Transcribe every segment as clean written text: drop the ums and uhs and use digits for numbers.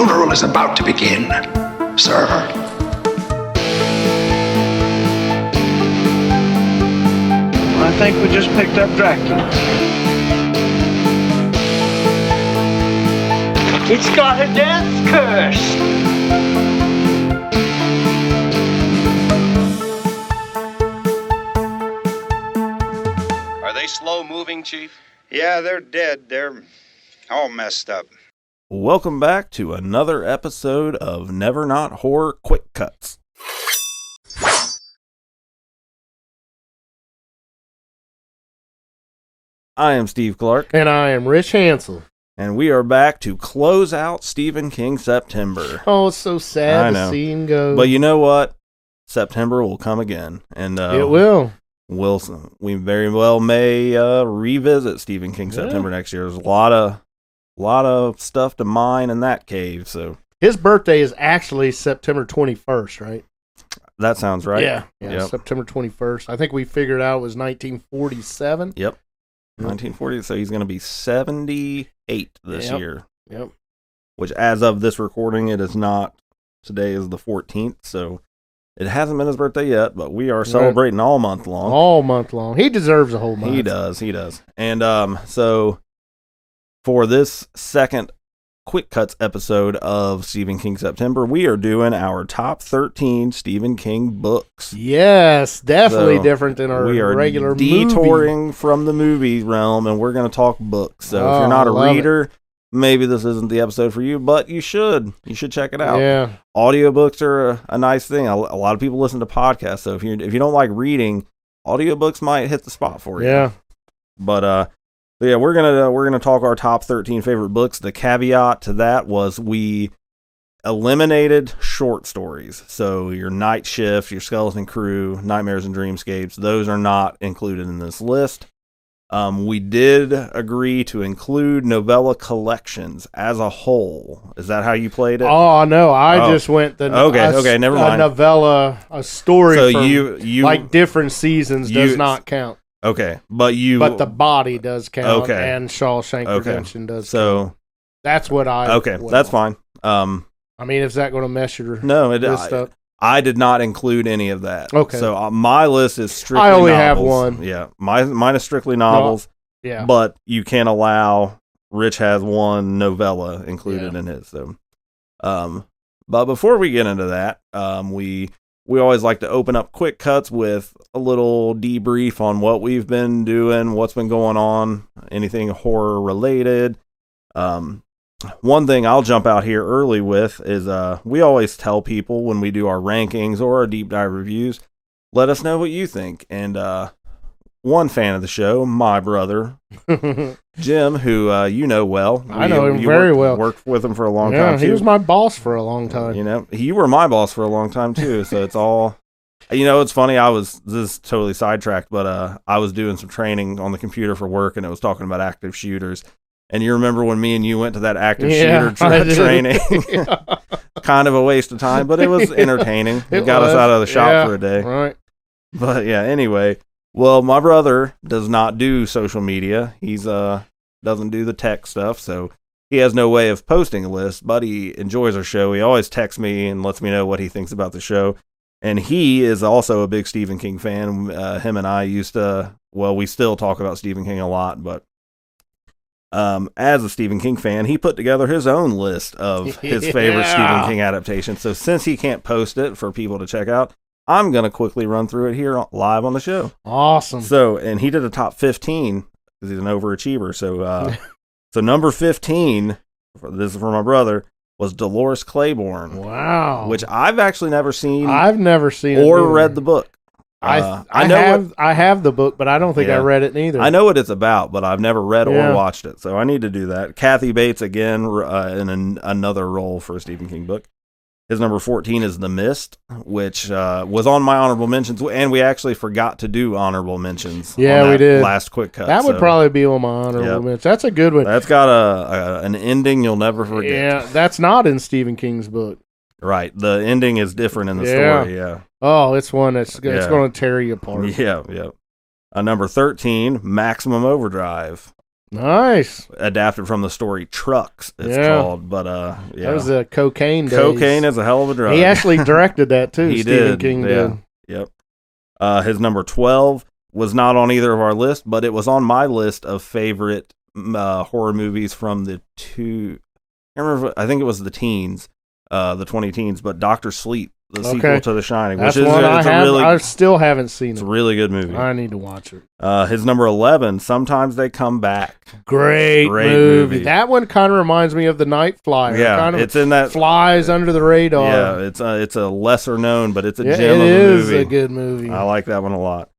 funeral is about to begin, sir. I think we just picked up Dracula. It's got a death curse. Are they slow-moving, Chief? Yeah, they're dead. They're all messed up. Welcome back to another episode of Never Not Horror Quick Cuts. I am Steve Clark. And I am Rich Hansel. And we are back to close out Stephen King September. Oh, it's so sad to see him go. But you know what? September will come again. And it will. We very well may revisit Stephen King September next year. There's a lot of stuff to mine in that cave. So his birthday is actually September 21st, right? That sounds right. Yeah, yep. September 21st. I think we figured out it was 1947. Yep. 1940, so he's going to be 78 this year. Yep. Which, as of this recording, it is not. Today is the 14th, so it hasn't been his birthday yet, but we are celebrating all month long. All month long. He deserves a whole month. He does. And so, for this second Quick Cuts episode of Stephen King September, we are doing our top 13 Stephen King books. Yes, definitely different than our regular detouring movie. From the movie realm, and we're going to talk books. So if you're not a reader, maybe this isn't the episode for you, but you should check it out. Yeah, audiobooks are a nice thing. A lot of people listen to podcasts, so if you don't like reading, audiobooks might hit the spot for you. Yeah, but yeah, we're gonna talk our top 13 favorite books. The caveat to that was we eliminated short stories. So your Night Shift, your Skeleton Crew, Nightmares and Dreamscapes, those are not included in this list. We did agree to include novella collections as a whole. Is that how you played it? Oh no, I just went okay, never mind. A novella, a story. So from you like different seasons does not count. Okay, but the body does count. Okay, and Shawshank Redemption does. So count. That's what I. Okay, that's fine. I mean, is that going to mess your list up? I did not include any of that. Okay, so my list is strictly. I only novels. have one. Yeah, mine is strictly novels. No, yeah, but you can allow. Rich has one novella included in his. So, but before we get into that, we always like to open up Quick Cuts with a little debrief on what we've been doing, what's been going on, anything horror related. One thing I'll jump out here early with is we always tell people when we do our rankings or our deep dive reviews, let us know what you think. And one fan of the show, my brother, Jim, who you know well. I know him very well. Worked with him for a long time, Yeah, too. he was my boss for a long time. You know, you were my boss for a long time, too, so it's all... You know, it's funny, this is totally sidetracked, but I was doing some training on the computer for work, and it was talking about active shooters. And you remember when me and you went to that active shooter training? Kind of a waste of time, but it was entertaining. It got us out of the shop for a day. Right. But yeah, anyway... Well, my brother does not do social media. He's doesn't do the tech stuff, so he has no way of posting a list, but he enjoys our show. He always texts me and lets me know what he thinks about the show. And he is also a big Stephen King fan. Him and I we still talk about Stephen King a lot, but as a Stephen King fan, he put together his own list of his favorite Stephen King adaptations. So since he can't post it for people to check out, I'm going to quickly run through it here live on the show. Awesome. So, and he did a top 15 because he's an overachiever. So, so number 15, this is for my brother, was Dolores Claiborne. Wow. Which I've actually never seen. I've never seen or read the book. I have the book, but I don't think I read it neither. I know what it's about, but I've never read or watched it. So I need to do that. Kathy Bates, again, in another role for a Stephen King book. His number 14 is The Mist, which was on my honorable mentions, and we actually forgot to do honorable mentions. Yeah, we did. Last Quick Cut. That would probably be on my honorable mentions. That's a good one. That's got an ending you'll never forget. Yeah, that's not in Stephen King's book. Right. The ending is different in the story, yeah. Oh, it's one that's it's going to tear you apart. Yeah. Number 13, Maximum Overdrive. Nice. adapted from the story Trucks. It's Yeah. called, but yeah, That was a cocaine days. cocaine is a hell of a drug. He actually directed that too. He Stephen did, King yeah. did. Yep. His number 12 was not on either of our lists, but it was on my list of favorite horror movies from the I think it was the teens, the 20 teens, but Doctor Sleep, the sequel to The Shining, That's which is one I it's still haven't seen a it. really good movie. I need to watch it. His number 11, Sometimes They Come Back. Great movie. That one kind of reminds me of The Night Flyer. Yeah, kind of it's in that. flies under the radar. Yeah, it's a lesser known, but it's a Yeah, gem it of a is movie. a good movie. I like that one a lot.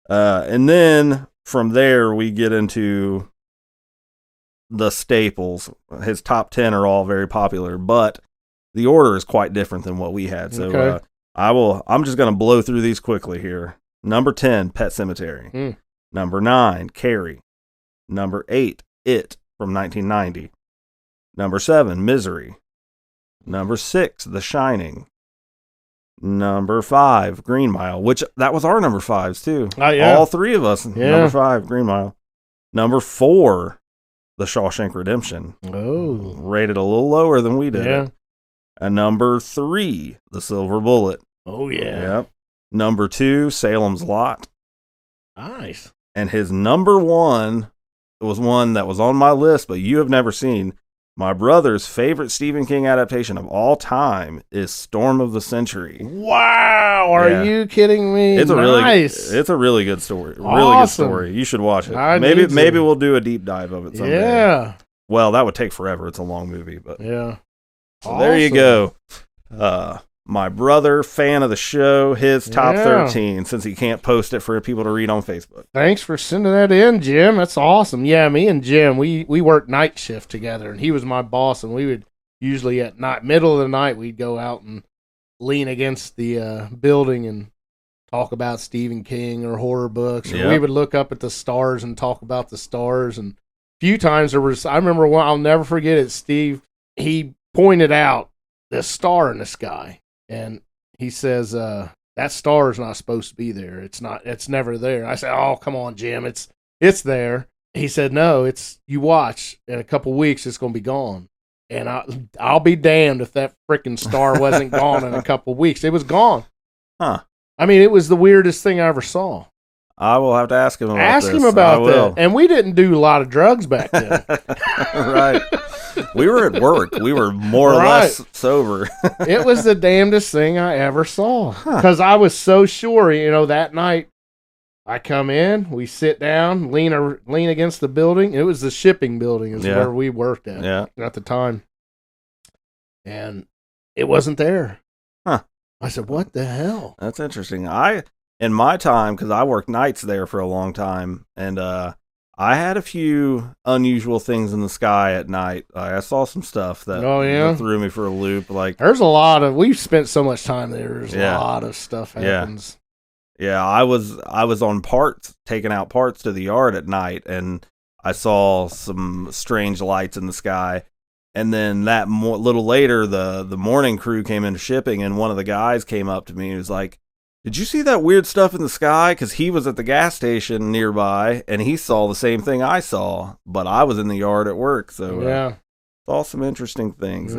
And then from there we get into the staples. His top 10 are all very popular, but the order is quite different than what we had. So Okay. I'm just going to blow through these quickly here. Number 10, Pet Sematary. Mm. Number 9, Carrie. Number 8, It from 1990. Number 7, Misery. Number 6, The Shining. Number 5, Green Mile, which that was our number 5s too. Yeah. All three of us. Yeah. Number 5, Green Mile. Number 4, The Shawshank Redemption. Oh. Rated a little lower than we did. Yeah. And number 3, The Silver Bullet. Oh, yeah. Yep. Number 2, Salem's Lot. Nice. And his number 1 was one that was on my list, but you have never seen. My brother's favorite Stephen King adaptation of all time is Storm of the Century. Wow. Are Yeah. you kidding me? It's nice. a really good story. Really Awesome. good story. You should watch it. I maybe need to. maybe we'll do a deep dive of it someday. Yeah. Well, that would take forever. It's a long movie, but Yeah. so there you go. My brother, fan of the show, his top Yeah. 13, since he can't post it for people to read on Facebook. Thanks for sending that in, Jim. That's awesome. Yeah, me and Jim, we worked night shift together, and he was my boss, and we would usually at night, middle of the night, we'd go out and lean against the building and talk about Stephen King or horror books. Or Yep. we would look up at the stars and talk about the stars. And a few times I remember one, I'll never forget it, Steve, he pointed out this star in the sky. And he says, that star is not supposed to be there. It's never there. I said, oh, come on, Jim. It's there. He said, no, you watch. In a couple weeks, it's going to be gone. And I'll be damned if that freaking star wasn't gone in a couple weeks. It was gone. Huh. I mean, it was the weirdest thing I ever saw. I will have to ask him about Ask this. him I about will. that. And we didn't do a lot of drugs back then. Right. We were at work. We were more or less sober. It was the damnedest thing I ever saw. Because I was so sure, that night I come in, we sit down, lean against the building. It was the shipping building is Yeah. where we worked at at the time. And it wasn't there. Huh. I said, what the hell? That's interesting. In my time, because I worked nights there for a long time, and I had a few unusual things in the sky at night. I saw some stuff that, that threw me for a loop. Like there's a lot of, we've spent so much time there. There's a lot of stuff happens. Yeah, I was on parts, taking out parts to the yard at night, and I saw some strange lights in the sky. And then little later, the morning crew came into shipping, and one of the guys came up to me and was like, did you see that weird stuff in the sky? Because he was at the gas station nearby, and he saw the same thing I saw, but I was in the yard at work. So saw some interesting things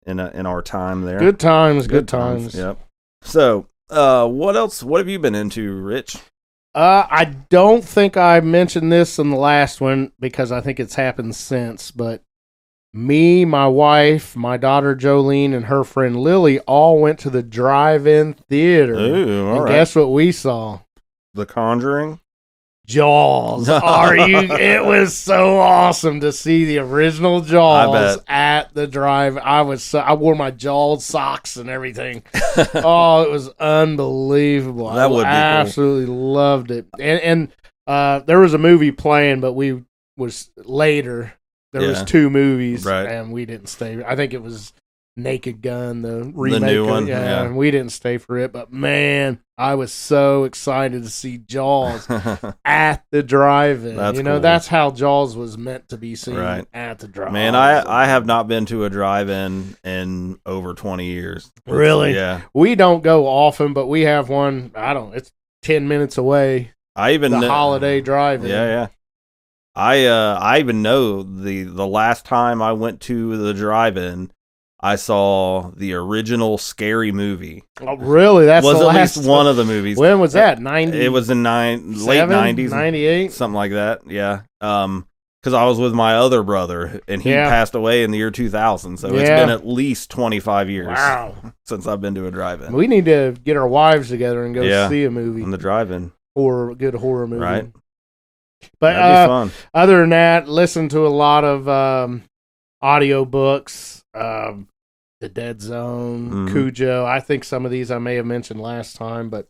in our time there. Good times. Yep. So what else? What have you been into, Rich? I don't think I mentioned this in the last one because I think it's happened since, but me, my wife, my daughter Jolene, and her friend Lily all went to the drive-in theater. Ooh, all and right. guess what we saw? The Conjuring? Jaws. It was so awesome to see the original Jaws at the drive. I wore my Jaws socks and everything. Oh, it was unbelievable. That would be cool. Absolutely loved it. And there was a movie playing, but we was later. There was two movies, and we didn't stay. I think it was Naked Gun, the remake, the new one. and we didn't stay for it. But man, I was so excited to see Jaws at the drive-in. Cool. That's how Jaws was meant to be seen at the drive-in. Man, I have not been to a drive-in in over 20 years. Really? Yeah. We don't go often, but we have one. It's 10 minutes away. I even the Holiday Drive-in. Yeah. I even know the last time I went to the drive-in, I saw the original Scary Movie. Oh, really? That's was the at last least one of the movies. When was that? 90? It was in late 90s, 98, something like that. Yeah. Because I was with my other brother, and he Yeah. passed away in the year 2000. So it's Yeah. been at least 25 years Wow. since I've been to a drive-in. We need to get our wives together and go Yeah. see a movie, In the drive-in, good horror movie. right? But That'd be fun. other than that, listen to a lot of audio books. The Dead Zone, Mhm. Cujo. I think some of these I may have mentioned last time, but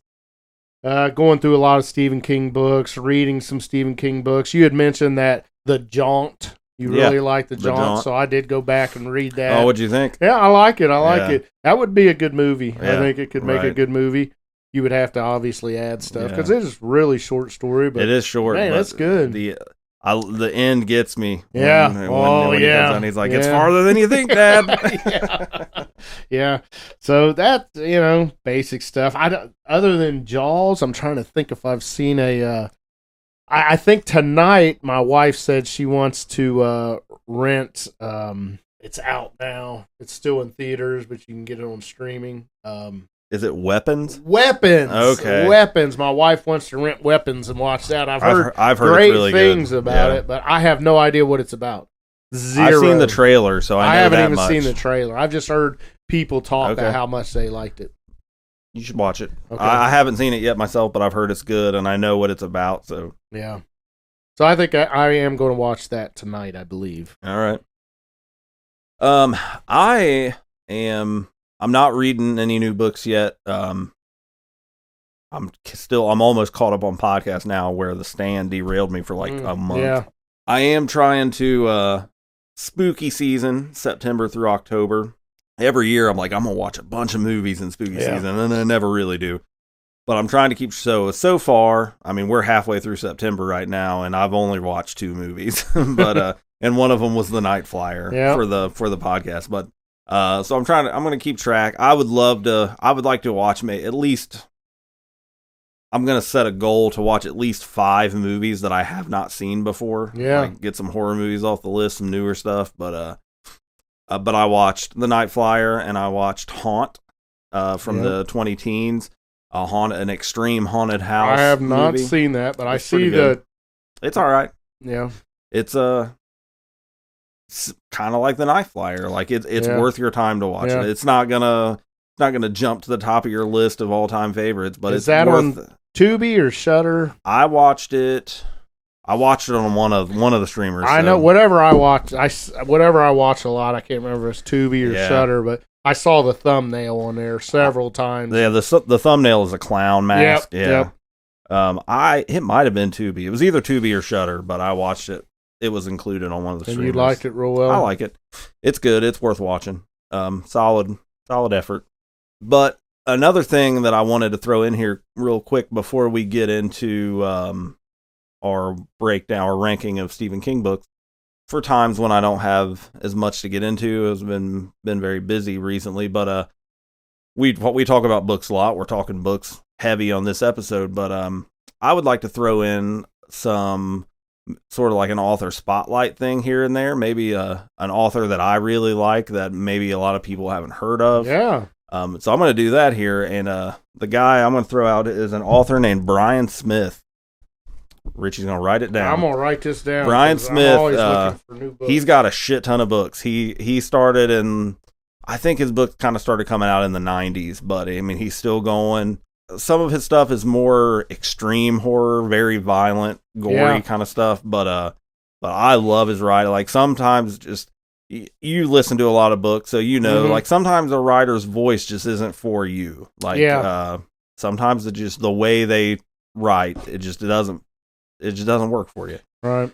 going through a lot of Stephen King books, reading some Stephen King books. You had mentioned that The Jaunt. You Yeah, really like The The Jaunt, Jaunt. so I did go back and read that. Oh, what'd you think? Yeah, I like it. I like Yeah. it. That would be a good movie. I Yeah, think it could make a right. good movie. You would have to obviously add stuff Yeah. because it is really short story. But It is short. man, but that's good. The end gets me. Yeah. When he yeah. comes on, he's like, it's Yeah. farther than you think, Dad. yeah. Yeah. So that, basic stuff. Other than Jaws, I'm trying to think if I've seen I think tonight my wife said she wants to rent. It's out now. It's still in theaters, but you can get it on streaming. Is it Weapons? Weapons. Okay. Weapons. My wife wants to rent Weapons and watch that. I've heard I've heard great it's really things good. about Yeah. it, but I have no idea what it's about. Zero. I've seen the trailer, so I know haven't that even much. seen the trailer. I've just heard people talk Okay. about how much they liked it. You should watch it. Okay. I haven't seen it yet myself, but I've heard it's good, and I know what it's about. So, Yeah. So I think I am going to watch that tonight, I believe. all right. I'm not reading any new books yet. I'm almost caught up on podcasts now, where The Stand derailed me for like a month. Yeah. I am trying to spooky season, September through October. Every year I'm like, I'm gonna watch a bunch of movies in spooky Yeah. season, and I never really do. But I'm trying to keep so far. I mean, we're halfway through September right now, and I've only watched 2 movies. But and one of them was The Night Flyer Yep. for the podcast. But so I'm gonna keep track. I would like to watch at least. I'm going to set a goal to watch at least 5 movies that I have not seen before. Yeah. Like get some horror movies off the list, some newer stuff. But I watched The Night Flyer, and I watched Haunt from the 2010s. An extreme haunted house. I have not movie. seen that, but I It's pretty see good. the. It's all right. Yeah. It's kind of like The Night Flyer. Like it's Yeah. worth your time to watch Yeah. it. It's not gonna jump to the top of your list of all time favorites, but Is it's that worth. on Tubi or Shudder? I watched it on one of the streamers. I so- know whatever I watch a lot. I can't remember if it's Tubi or Yeah. Shudder, but I saw the thumbnail on there several times. Yeah, the thumbnail is a clown mask. Yep, Yeah. It might have been Tubi. It was either Tubi or Shudder, but I watched it. It was included on one of the And streamers. you liked it real well. I like it. It's good. It's worth watching. Solid effort. But another thing that I wanted to throw in here real quick before we get into our breakdown, our ranking of Stephen King books, for times when I don't have as much to get into, has been very busy recently. But we talk about books a lot. We're talking books heavy on this episode, but I would like to throw in some sort of like an author spotlight thing here and there. Maybe an author that I really like that maybe a lot of people haven't heard of. Yeah. So I'm going to do that here, and the guy I'm going to throw out is an author named Brian Smith. Richie's going to write it down. I'm gonna write this down. Brian 'cause Smith, I'm always looking for new books. He's got a shit ton of books. He started in, I think his books kind of started coming out in the 90s, but I mean, he's still going. Some of his stuff is more extreme horror, very violent, gory kind of stuff, but I love his writing. Like sometimes just you listen to a lot of books, so like sometimes a writer's voice just isn't for you. Like sometimes it's just the way they write, it doesn't work for you. Right.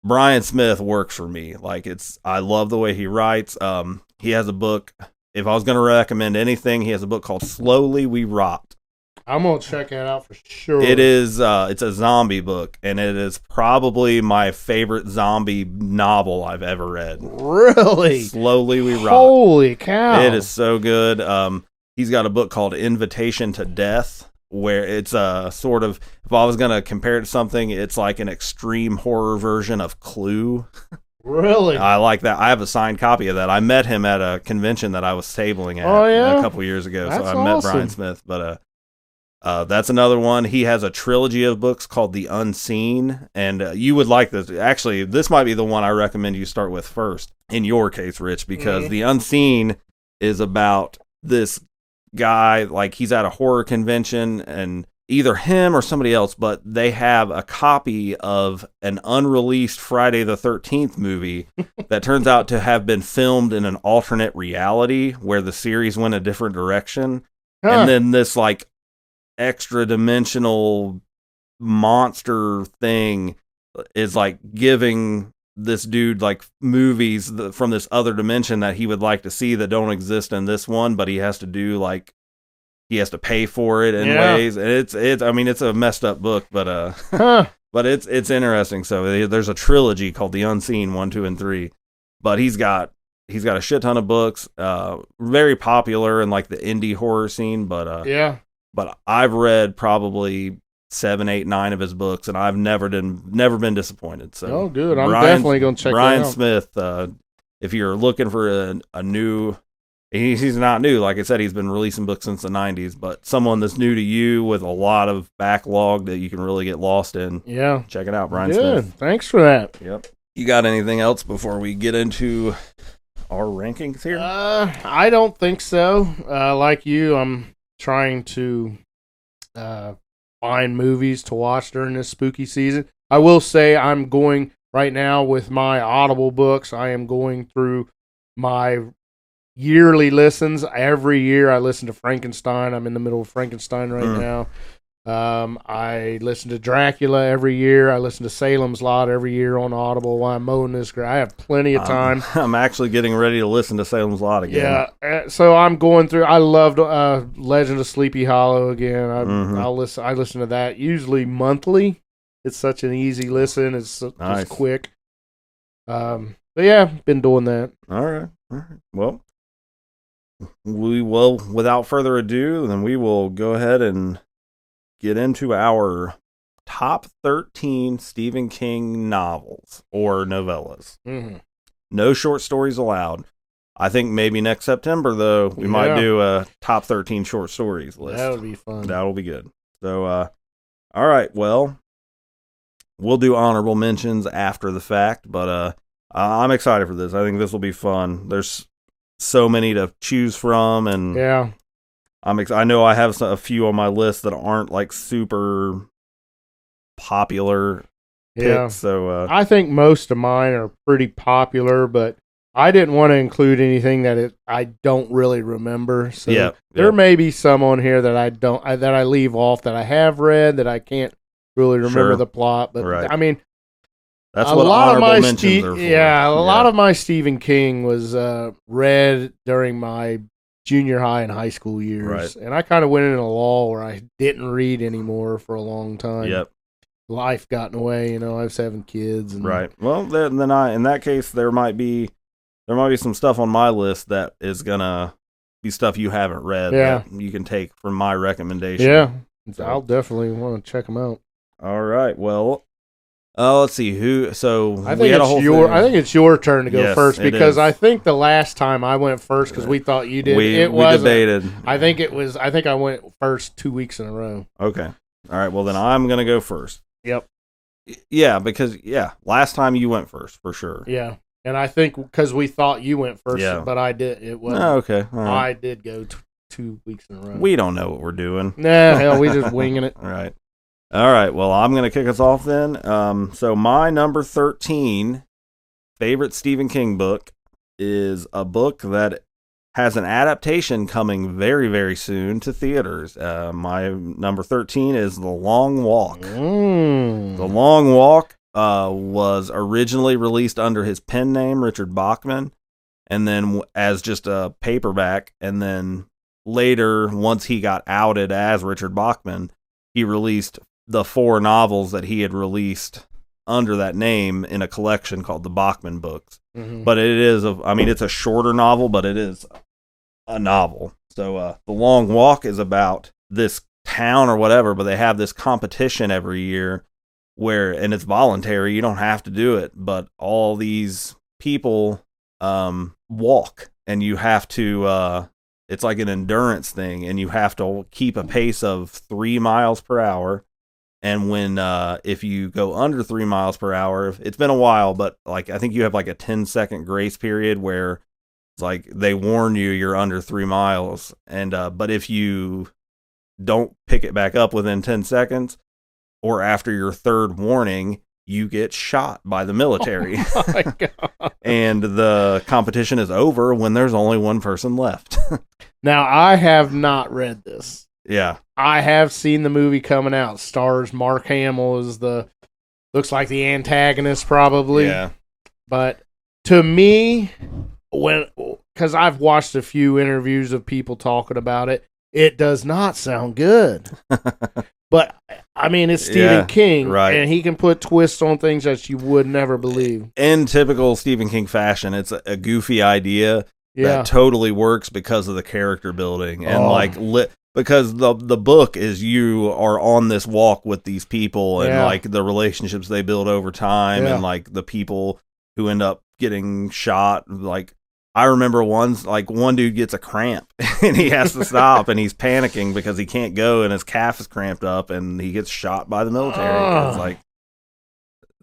Brian Smith works for me. Like I love the way he writes. He has a book. If I was going to recommend anything, he has a book called Slowly We Rot. I'm gonna check that out for sure. It is. It's a zombie book, and it is probably my favorite zombie novel I've ever read. Really? Slowly We Rot. Holy cow! It is so good. He's got a book called Invitation to Death. where it's a sort of, if I was going to compare it to something, it's like an extreme horror version of Clue. Really? I like that. I have a signed copy of that. I met him at a convention that I was tabling at a couple years ago. That's so I met awesome. Brian Smith, but that's another one. He has a trilogy of books called The Unseen, and you would like this. Actually, this might be the one I recommend you start with first, in your case, Rich, because The Unseen is about this guy, like he's at a horror convention, and either him or somebody else, but they have a copy of an unreleased Friday the 13th movie that turns out to have been filmed in an alternate reality where the series went a different direction. Huh. And then this like extra dimensional monster thing is like giving this dude like movies from this other dimension that he would like to see that don't exist in this one, but he has to do like, he has to pay for it in ways. And it's I mean, it's a messed up book, but but it's interesting. So there's a trilogy called The Unseen 1, 2, and 3. But he's got a shit ton of books, very popular in like the indie horror scene, but but I've read probably 7, 8, 9 of his books, and I've never been disappointed. So good. I'm definitely gonna check Brian that out. Smith. If you're looking for a new, he's not new. Like I said, he's been releasing books since the 90s, but someone that's new to you with a lot of backlog that you can really get lost in. Yeah. Check it out, Brian Good. Smith. Thanks for that. Yep. You got anything else before we get into our rankings here? I don't think so. Like you, I'm trying to find movies to watch during this spooky season. I will say I'm going right now with my Audible books. I am going through my yearly listens. Every year I listen to Frankenstein. I'm in the middle of Frankenstein right now. I listen to Dracula every year. I listen to Salem's Lot every year on Audible while I'm mowing this grass. I have plenty of time. I'm actually getting ready to listen to Salem's Lot again. Yeah, so I'm going through. I loved Legend of Sleepy Hollow again. I listen to that usually monthly. It's such an easy listen. It's Nice. just quick. But yeah, been doing that. All right. Well, we will, without further ado, then we will go ahead and get into our top 13 Stephen King novels or novellas. Mm-hmm. No short stories allowed. I think maybe next September, though, we might do a top 13 short stories list. That would be fun. That'll be good. So, all right. Well, we'll do honorable mentions after the fact, but I'm excited for this. I think this will be fun. There's so many to choose from, and Yeah. I know I have a few on my list that aren't like super popular Yeah. picks. So I think most of mine are pretty popular, but I didn't want to include anything that I don't really remember. So Yeah, there yeah. may be some on here that I leave off that I have read that I can't really remember Sure. the plot. But Right. I mean, that's a what lot of honorable my mentions are for. a lot of my Stephen King was read during my junior high and high school years, Right. and I kind of went in a lull where I didn't read anymore for a long time. Yep. Life got in the way, I was having kids, and Right. Well, then in that case, there might be some stuff on my list that is gonna be stuff you haven't read. Yeah. That you can take from my recommendation. yeah, So- I'll definitely want to check them out. All right. Well, let's see who. So I we think had a whole thing. I think it's your turn to go Yes, first it because is. I think the last time I went first because we thought you did. we it was debated. I think I went first 2 weeks in a row. Okay. All right. Well, then I'm gonna go first. Yep. Yeah, because last time you went first for sure. Yeah, and I think because we thought you went first, Yeah. but I did. It was Oh, okay. All right. I did go 2 weeks in a row. We don't know what we're doing. Nah, hell, we just winging it. All right. All right. Well, I'm going to kick us off then. So my number 13 favorite Stephen King book is a book that has an adaptation coming very, very soon to theaters. My number 13 is The Long Walk. The Long Walk was originally released under his pen name, Richard Bachman, and then as just a paperback. And then later, once he got outed as Richard Bachman, he released the 4 novels that he had released under that name in a collection called the Bachman Books. Mhm. But it is, it's a shorter novel, but it is a novel. So The Long Walk is about this town or whatever, but they have this competition every year and it's voluntary. You don't have to do it, but all these people walk, and you have to it's like an endurance thing, and you have to keep a pace of 3 miles per hour. And when if you go under 3 miles per hour, it's been a while, but like I think you have like a 10-second grace period where it's like they warn you you're under 3 miles, and but if you don't pick it back up within 10 seconds or after your third warning, you get shot by the military. Oh my God. And the competition is over when there's only one person left. Now, I have not read this. Yeah. I have seen the movie coming out. Stars Mark Hamill as looks like the antagonist probably. Yeah. But to me, because I've watched a few interviews of people talking about it, it does not sound good. But I mean, it's Stephen King, right. And he can put twists on things that you would never believe. In typical Stephen King fashion, it's a goofy idea that totally works because of the character building and because the book is you are on this walk with these people and like the relationships they build over time and like the people who end up getting shot. Like I remember one dude gets a cramp and he has to stop and he's panicking because he can't go and his calf is cramped up and he gets shot by the military. It's like,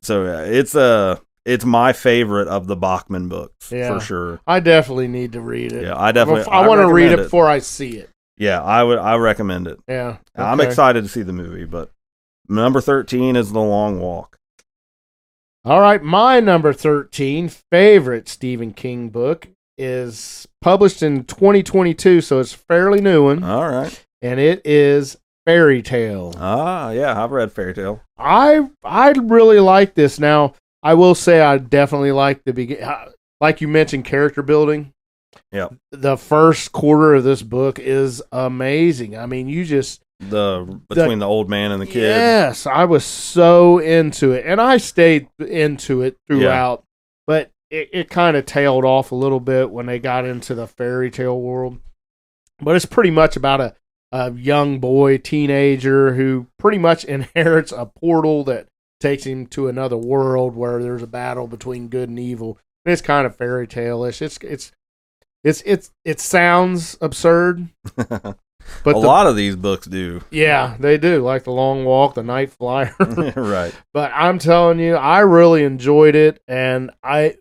so it's my favorite of the Bachman books for sure. I definitely need to read it. Yeah, I want to read it before I see it. Yeah, I recommend it. Yeah. Okay. I'm excited to see the movie, but number 13 is The Long Walk. All right, my number 13 favorite Stephen King book is published in 2022, so it's a fairly new one. All right. And it is Fairy Tale. Ah, yeah, I've read Fairy Tale. I really like this. Now, I will say I definitely like the beginning. Like you mentioned, character building. Yeah. The first quarter of this book is amazing. I mean, between the old man and the kid. Yes, I was so into it, and I stayed into it throughout. But it kind of tailed off a little bit when they got into the fairy tale world. But it's pretty much about a young boy, teenager, who pretty much inherits a portal that takes him to another world where there's a battle between good and evil. And it's kind of fairy tale-ish. It sounds absurd. But a lot of these books do. Yeah, they do. Like The Long Walk, The Night Flyer. Right. But I'm telling you, I really enjoyed it, and I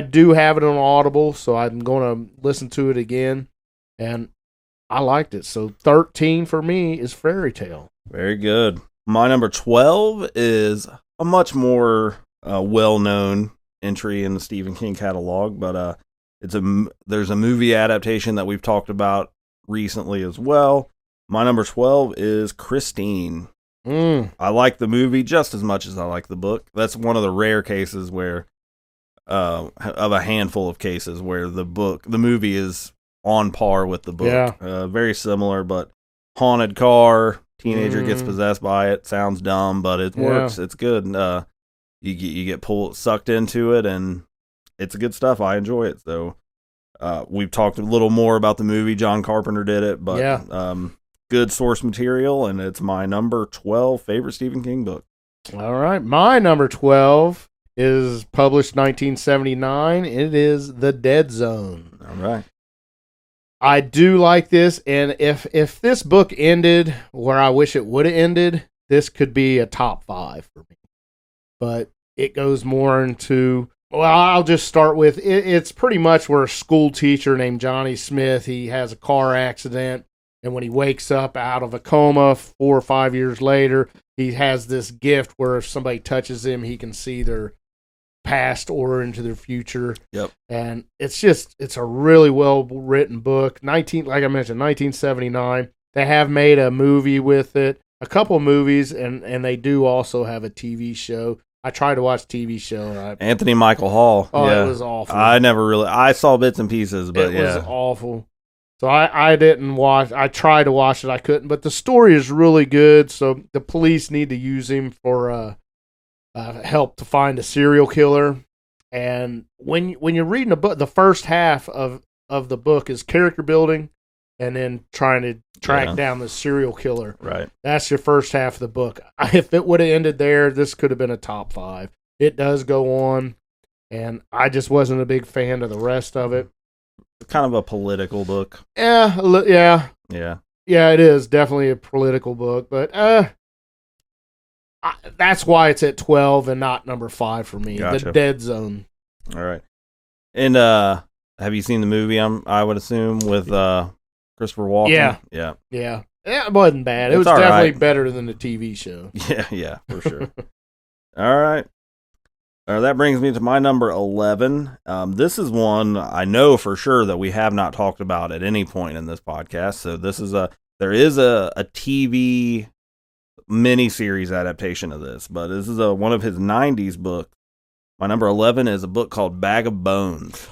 do have it on Audible, so I'm going to listen to it again, and I liked it. So 13 for me is Fairy Tale. Very good. My number 12 is a much more well-known entry in the Stephen King catalog, but there's a movie adaptation that we've talked about recently as well. My number 12 is Christine. I like the movie just as much as I like the book. That's one of the rare cases where of a handful of cases where the movie is on par with the book. Very similar, but haunted car, teenager gets possessed by it. Sounds dumb, but it works. It's good. You get sucked into it, and it's good stuff. I enjoy it. So we've talked a little more about the movie. John Carpenter did it, but good source material, and it's my number 12 favorite Stephen King book. All right. My number 12 is published 1979. It is The Dead Zone. All right. I do like this, and if this book ended where I wish it would have ended, this could be a top 5 for me. But it goes more into, well, I'll just start with, it's pretty much where a school teacher named Johnny Smith, he has a car accident, and when he wakes up out of a coma 4 or 5 years later, he has this gift where if somebody touches him, he can see their past or into their future. Yep. And it's a really well written book. Like I mentioned, 1979. They have made a movie with it, a couple movies, and they do also have a TV show. I tried to watch TV show. Anthony Michael Hall. Oh, yeah. It was awful. I saw bits and pieces, but it was awful. So I didn't watch. I tried to watch it. I couldn't. But the story is really good. So the police need to use him for help to find a serial killer. And when you're reading a book, the first half of the book is character building, and then trying to track Yeah. down the serial killer. Right. That's your first half of the book. If it would have ended there, this could have been a top 5. It does go on, and I just wasn't a big fan of the rest of it. Kind of a political book. Yeah, Yeah. yeah, it is definitely a political book, but that's why it's at 12 and not number 5 for me. Gotcha. The Dead Zone. All right. And have you seen the movie? I would assume with Christopher Walken. Yeah. Yeah. Yeah, it wasn't bad. It It's was all definitely right. better than the TV show. Yeah, for sure. All right. That brings me to my number 11. This is one I know for sure that we have not talked about at any point in this podcast. So there is a TV miniseries adaptation of this, but this is one of his 90s books. My number 11 is a book called Bag of Bones.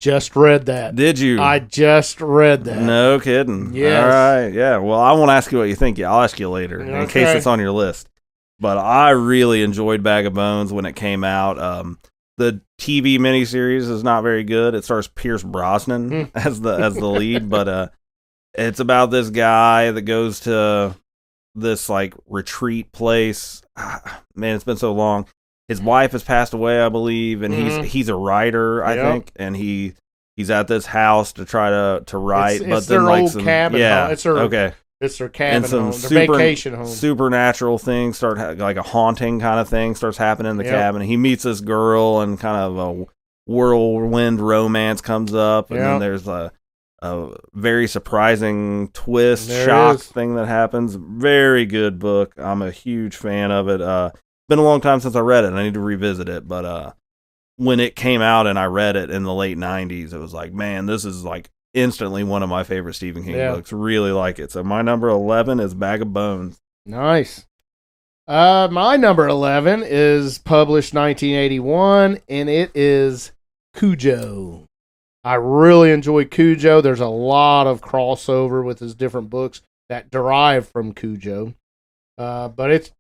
Just read that. Did you? I just read that. No kidding. Yes. All right. Yeah. Well, I won't ask you what you think. I'll ask you later in Okay. case it's on your list. But I really enjoyed Bag of Bones when it came out. The TV miniseries is not very good. It stars Pierce Brosnan as the lead, but it's about this guy that goes to this like retreat place. Man, it's been so long. His wife has passed away, I believe, and he's a writer, I Yep. think, and he's at this house to try to write. It's but their then like old cabin. cabin Yeah. home. It's their- okay. It's their cabin And some home, their vacation home. supernatural things start like a haunting kind of thing starts happening in the Yep. cabin. He meets this girl, and kind of a whirlwind romance comes up, and then Yep. there's a very surprising twist, There shock is. thing that happens. Very good book. I'm a huge fan of it. Been a long time since I read it. I need to revisit it, but when it came out and I read it in the late 90s, it was like, man, this is like instantly one of my favorite Stephen King books. Really like it. So my number 11 is Bag of Bones. Nice. My number 11 is published 1981, and it is Cujo. I really enjoy Cujo. There's a lot of crossover with his different books that derive from Cujo. But it's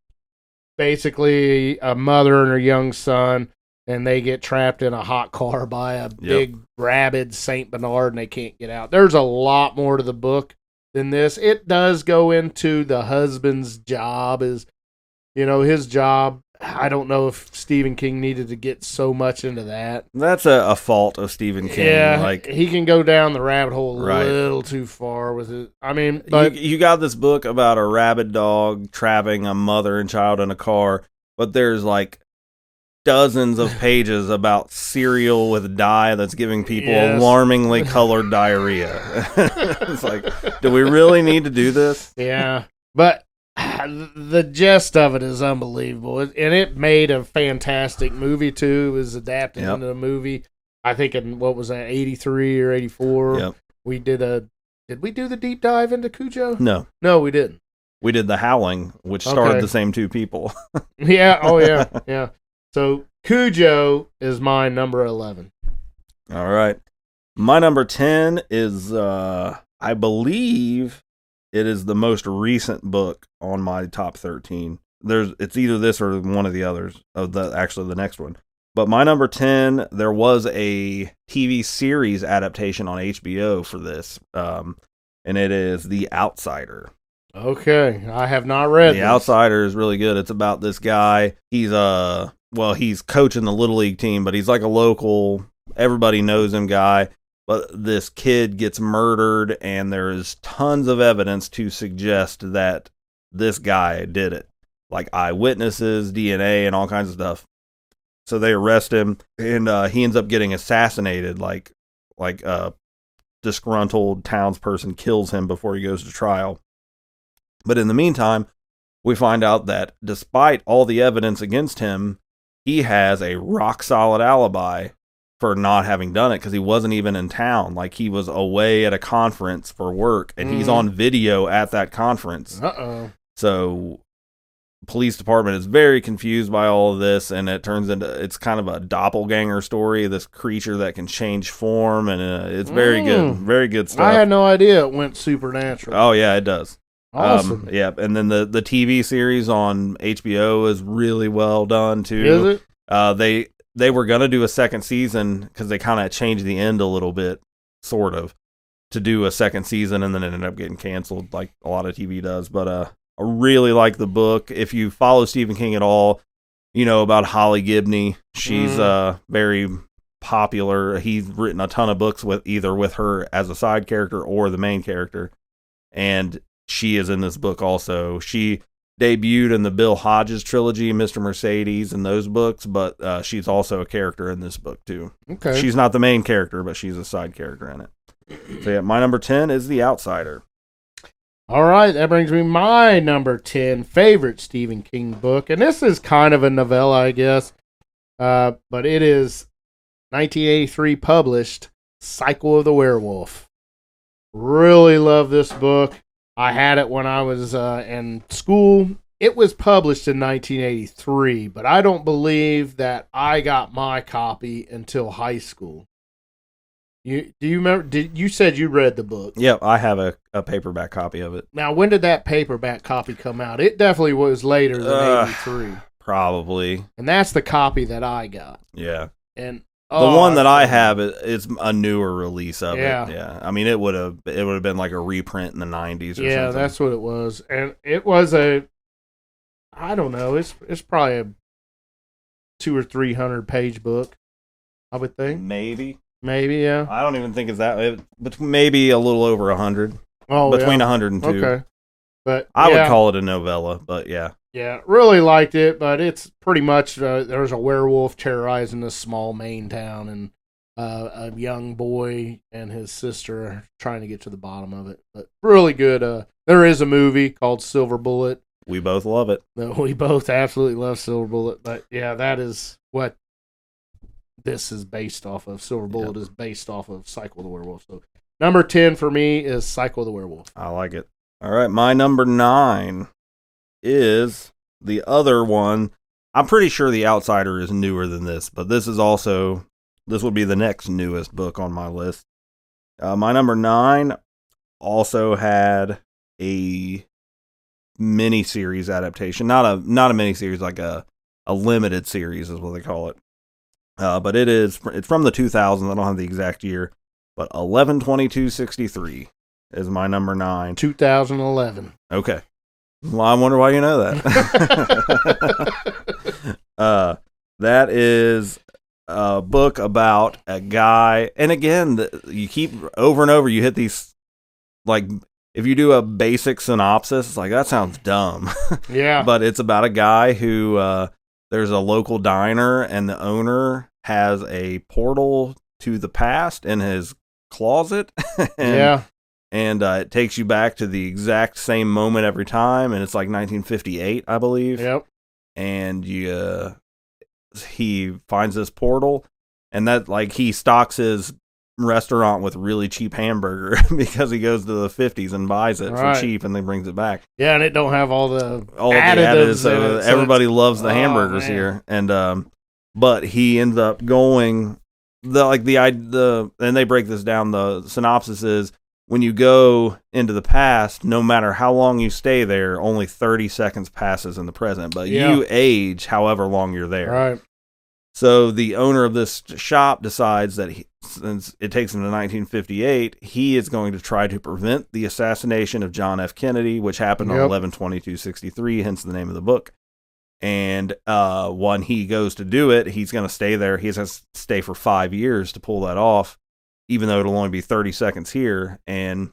basically a mother and her young son, and they get trapped in a hot car by a big rabid Saint Bernard, and they can't get out. There's a lot more to the book than this. It does go into the husband's job, his job. I don't know if Stephen King needed to get so much into that. That's a fault of Stephen King. Yeah, Like, he can go down the rabbit hole a Right. little too far with it. I mean, but you got this book about a rabid dog trapping a mother and child in a car, but there's like dozens of pages about cereal with dye that's giving people Yes. alarmingly colored diarrhea. It's like, do we really need to do this? yeah, but the gist of it is unbelievable, and it made a fantastic movie too. It was adapted Yep. into a movie. I think in what was that, 83 or 84? Yep. We did we do the deep dive into Cujo? No. No, we didn't. We did The Howling, which starred Okay. the same two people. Yeah. Oh, yeah. Yeah. So Cujo is my number 11. All right. My number 10 is, I believe it is the most recent book on my top 13. It's either this or one of the others, actually the next one. But my number 10, there was a TV series adaptation on HBO for this, and it is The Outsider. Okay, I have not read The this. Outsider is really good. It's about this guy. He's he's coaching the little league team, but he's like a local, everybody knows him guy. But this kid gets murdered, and there is tons of evidence to suggest that this guy did it, like eyewitnesses, DNA, and all kinds of stuff. So they arrest him, and he ends up getting assassinated. Like a disgruntled townsperson kills him before he goes to trial. But in the meantime, we find out that despite all the evidence against him, he has a rock solid alibi for not having done it, because he wasn't even in town. Like, he was away at a conference for work, and he's on video at that conference. Uh-oh. So police department is very confused by all of this, and it turns into, it's kind of a doppelganger story, this creature that can change form, and it's very good stuff. I had no idea it went supernatural. Oh yeah, it does. Awesome. Yeah, and then the TV series on HBO is really well done too. Is it? They were gonna do a second season because they kind of changed the end a little bit, sort of. to do a second season, and then it ended up getting canceled like a lot of TV does. But I really like the book. If you follow Stephen King at all, you know about Holly Gibney. She's very popular. He's written a ton of books with her as a side character or the main character, and she is in this book also. She debuted in the Bill Hodges trilogy, Mr. Mercedes, and those books, but she's also a character in this book too. Okay. She's not the main character, but she's a side character in it. So yeah, my number 10 is The Outsider. All right, that brings me my number 10 favorite Stephen King book, and this is kind of a novella, I guess, but it is 1983 published, Cycle of the Werewolf. Really love this book. I had it when I was in school. It was published in 1983, but I don't believe that I got my copy until high school. Do you remember? You said you read the book. Yep, I have a paperback copy of it. Now, when did that paperback copy come out? It definitely was later than 83. Probably. And that's the copy that I got. Yeah. And the one that I have is a newer release of it. Yeah. I mean, it would have been like a reprint in the 90s or something. Yeah, that's what it was. And it was I don't know, it's probably a 200 or 300 page book, I would think. Maybe, yeah. I don't even think it's that. But maybe a little over 100. Oh, between yeah. 100 and 2. Okay. But I would call it a novella, but yeah. Yeah, really liked it, but it's pretty much there's a werewolf terrorizing this small Maine town, and a young boy and his sister are trying to get to the bottom of it. But really good. There is a movie called Silver Bullet. We both love it. We both absolutely love Silver Bullet, but yeah, that is what this is based off of. Silver Bullet is based off of Cycle of the Werewolf. So number 10 for me is Cycle of the Werewolf. I like it. All right, my number 9 is the other one. I'm pretty sure The Outsider is newer than this, but this would be the next newest book on my list. My number 9 also had a mini-series adaptation, not a mini-series, like a limited series is what they call it. But it's from the 2000s. I don't have the exact year, but 11/22/63 is my number 9. 2011. Okay. Well, I wonder why you know that. That is a book about a guy, and again, you keep over and over. You hit these, like, if you do a basic synopsis, it's like that sounds dumb. Yeah, but it's about a guy who there's a local diner, and the owner has a portal to the past in his closet. And it takes you back to the exact same moment every time, and it's like 1958, I believe. Yep. And he finds this portal, and that, like, he stocks his restaurant with really cheap hamburger because he goes to the 50s and buys it for cheap, and then brings it back. Yeah, and it don't have all the additives. So everybody loves the hamburgers here, and but he ends up going and they break this down. The synopsis is, when you go into the past, no matter how long you stay there, only 30 seconds passes in the present, but you age however long you're there. Right. So the owner of this shop decides that since it takes him to 1958, he is going to try to prevent the assassination of John F. Kennedy, which happened on 11/22/63, hence the name of the book. And when he goes to do it, he's going to stay there. He has to stay for 5 years to pull that off, even though it'll only be 30 seconds here. And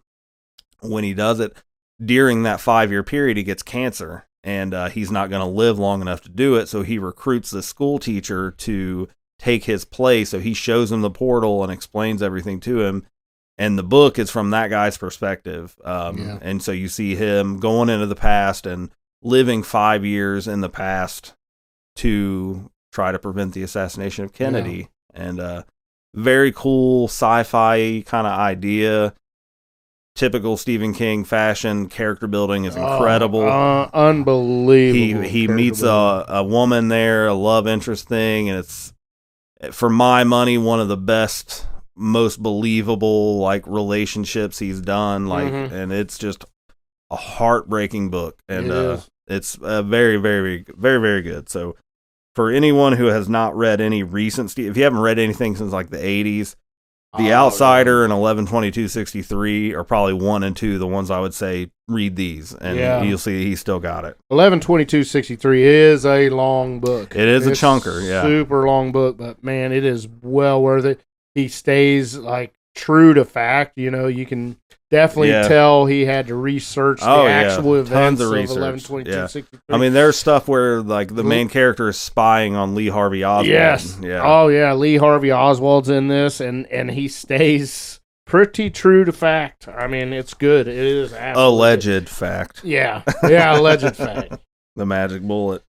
when he does it, during that 5-year period, he gets cancer, and he's not going to live long enough to do it. So he recruits the school teacher to take his place. So he shows him the portal and explains everything to him. And the book is from that guy's perspective. And so you see him going into the past and living 5 years in the past to try to prevent the assassination of Kennedy. And very cool sci-fi kind of idea. Typical Stephen King fashion. Character building is incredible. Unbelievable. He meets a woman there, a love interest thing, and it's, for my money, one of the best, most believable, like, relationships he's done. Like, and it's just a heartbreaking book, and it's very, very, very, very good. So, for anyone who has not read any recent, if you haven't read anything since like the 80s, The Oh, Outsider and 11/22/63 are probably 1 and 2, the ones I would say read these, and Yeah. you'll see he's still got it. 11/22/63 is a long book. It is a It's chunker, yeah. super long book, but man, it is well worth it. He stays like true to fact. You know, you can definitely Yeah. tell he had to research the Oh, yeah. actual Tons events of of research. 11/22/63. I mean, there's stuff where like the main character is spying on Lee Harvey Oswald. yes, Yeah. oh yeah, Lee Harvey Oswald's in this, and he stays pretty true to fact. I mean, it's good. It is absolutely Alleged fact. Yeah, alleged fact. The magic bullet.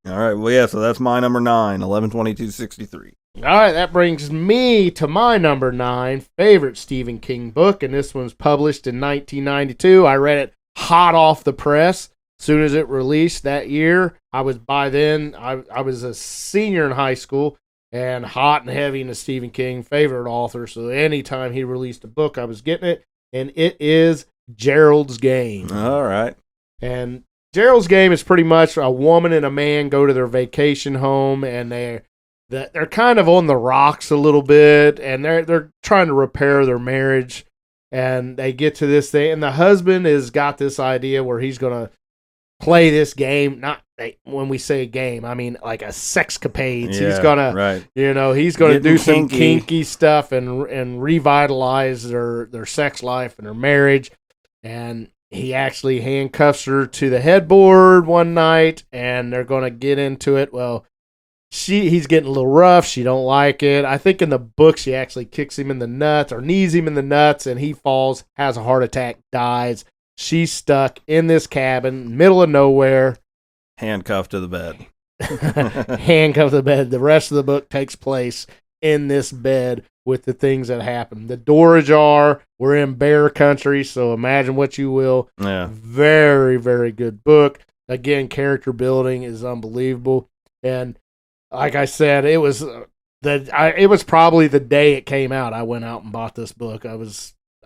All right. Well, yeah. So that's my number 9, 11/22/63. All right, that brings me to my number 9 favorite Stephen King book, and this one's published in 1992. I read it hot off the press as soon as it released that year. I was a senior in high school and hot and heavy into Stephen King, favorite author. So anytime he released a book, I was getting it, and it is Gerald's Game. All right. And Gerald's Game is pretty much a woman and a man go to their vacation home, and they're kind of on the rocks a little bit, and they're trying to repair their marriage, and they get to this thing, and the husband has got this idea where he's gonna play this game. Not when we say game, I mean like a sexcapades. Yeah, He's gonna, right. he's gonna Getting do some kinky. kinky stuff and revitalize their sex life and their marriage, and he actually handcuffs her to the headboard one night, and they're gonna get into it. Well, he's getting a little rough. She don't like it. I think in the book she actually kicks him in the nuts or knees him in the nuts, and he falls, has a heart attack, dies. She's stuck in this cabin, middle of nowhere, Handcuffed to the bed. handcuffed to the bed. The rest of the book takes place in this bed with the things that happen. The door ajar. We're in bear country, so imagine what you will. Yeah. Very, very good book. Again, character building is unbelievable, and like I said, it was probably the day it came out. I went out and bought this book.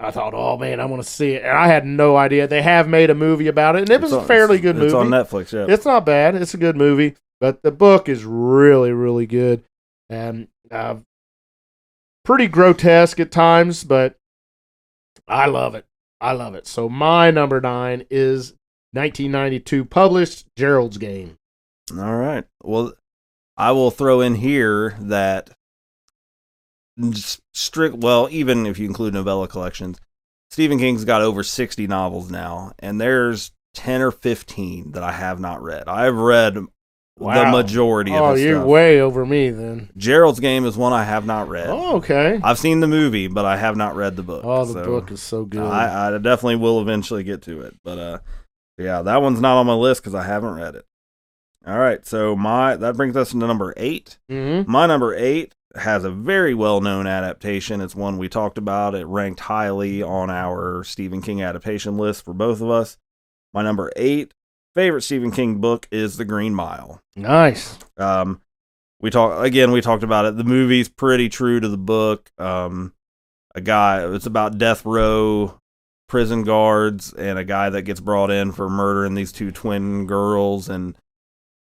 I thought, oh man, I want to see it, and I had no idea. They have made a movie about it, and it was a fairly good movie. It's on Netflix. Yeah. It's not bad. It's a good movie, but the book is really, really good, and pretty grotesque at times, but I love it. I love it. So my number 9 is 1992 published Gerald's Game. All right. Well, I will throw in here that even if you include novella collections, Stephen King's got over 60 novels now, and there's 10 or 15 that I have not read. I've read the majority of his you're stuff. way over me then. Gerald's Game is one I have not read. Oh, okay. I've seen the movie, but I have not read the book. Oh, the book is so good. I definitely will eventually get to it, but yeah, that one's not on my list because I haven't read it. All right, so that brings us to number 8. Mm-hmm. My number 8 has a very well-known adaptation. It's one we talked about. It ranked highly on our Stephen King adaptation list for both of us. My number 8 favorite Stephen King book is The Green Mile. Nice. We talked about it. The movie's pretty true to the book. It's about death row prison guards and a guy that gets brought in for murdering these 2 twin girls, and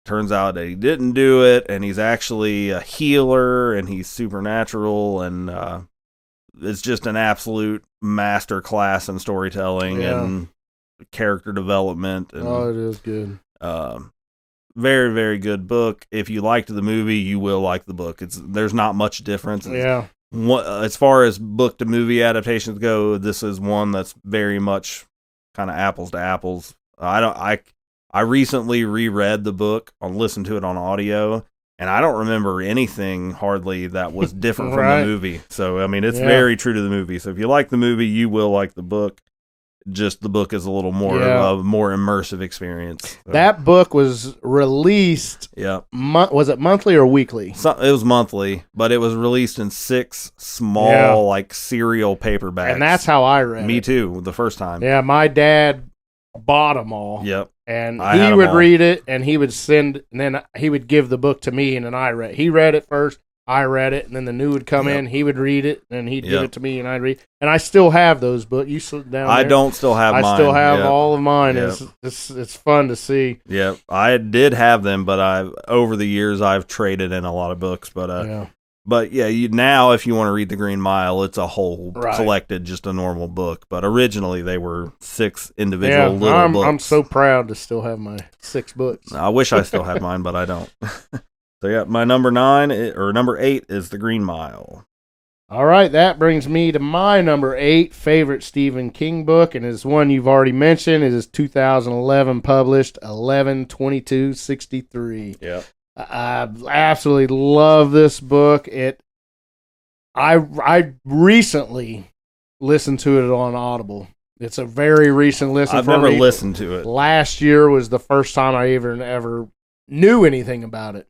turns out that he didn't do it, and he's actually a healer, and he's supernatural, and it's just an absolute master class in storytelling and character development. And, it is good. very, very good book. If you liked the movie, you will like the book. There's not much difference. As far as book to movie adaptations go, this is one that's very much kind of apples to apples. I recently reread the book, listened to it on audio, and I don't remember anything hardly that was different from the movie. So, I mean, it's very true to the movie. So if you like the movie, you will like the book. Just the book is a little more of a more immersive experience. So. That book was released. Yeah. Was it monthly or weekly? It was monthly, but it was released in 6 small, like serial paperbacks. And that's how I read it. Me too, the first time. Yeah, my dad bought them all. Yep. And he would read it, and he would and then he would give the book to me, and then I read. He read it first, I read it, and then the new would come in. He would read it, and he'd give it to me, and I'd read. And I still have those books. You sit down there. I don't still have mine. I still have all of mine. It's fun to see. Yeah, I did have them, but over the years I've traded in a lot of books. But But yeah, now if you want to read The Green Mile, it's a whole Right. collected, just a normal book. But originally they were 6 individual little books. I'm so proud to still have my 6 books. I wish I still had mine, but I don't. So yeah, my number 8 is The Green Mile. All right, that brings me to my number 8 favorite Stephen King book, and it's one you've already mentioned. It is 2011 published, 11/22/63. Yeah. I absolutely love this book. I recently listened to it on Audible. It's a very recent listen. I've for never me. listened to it. Last year was the first time I ever knew anything about it.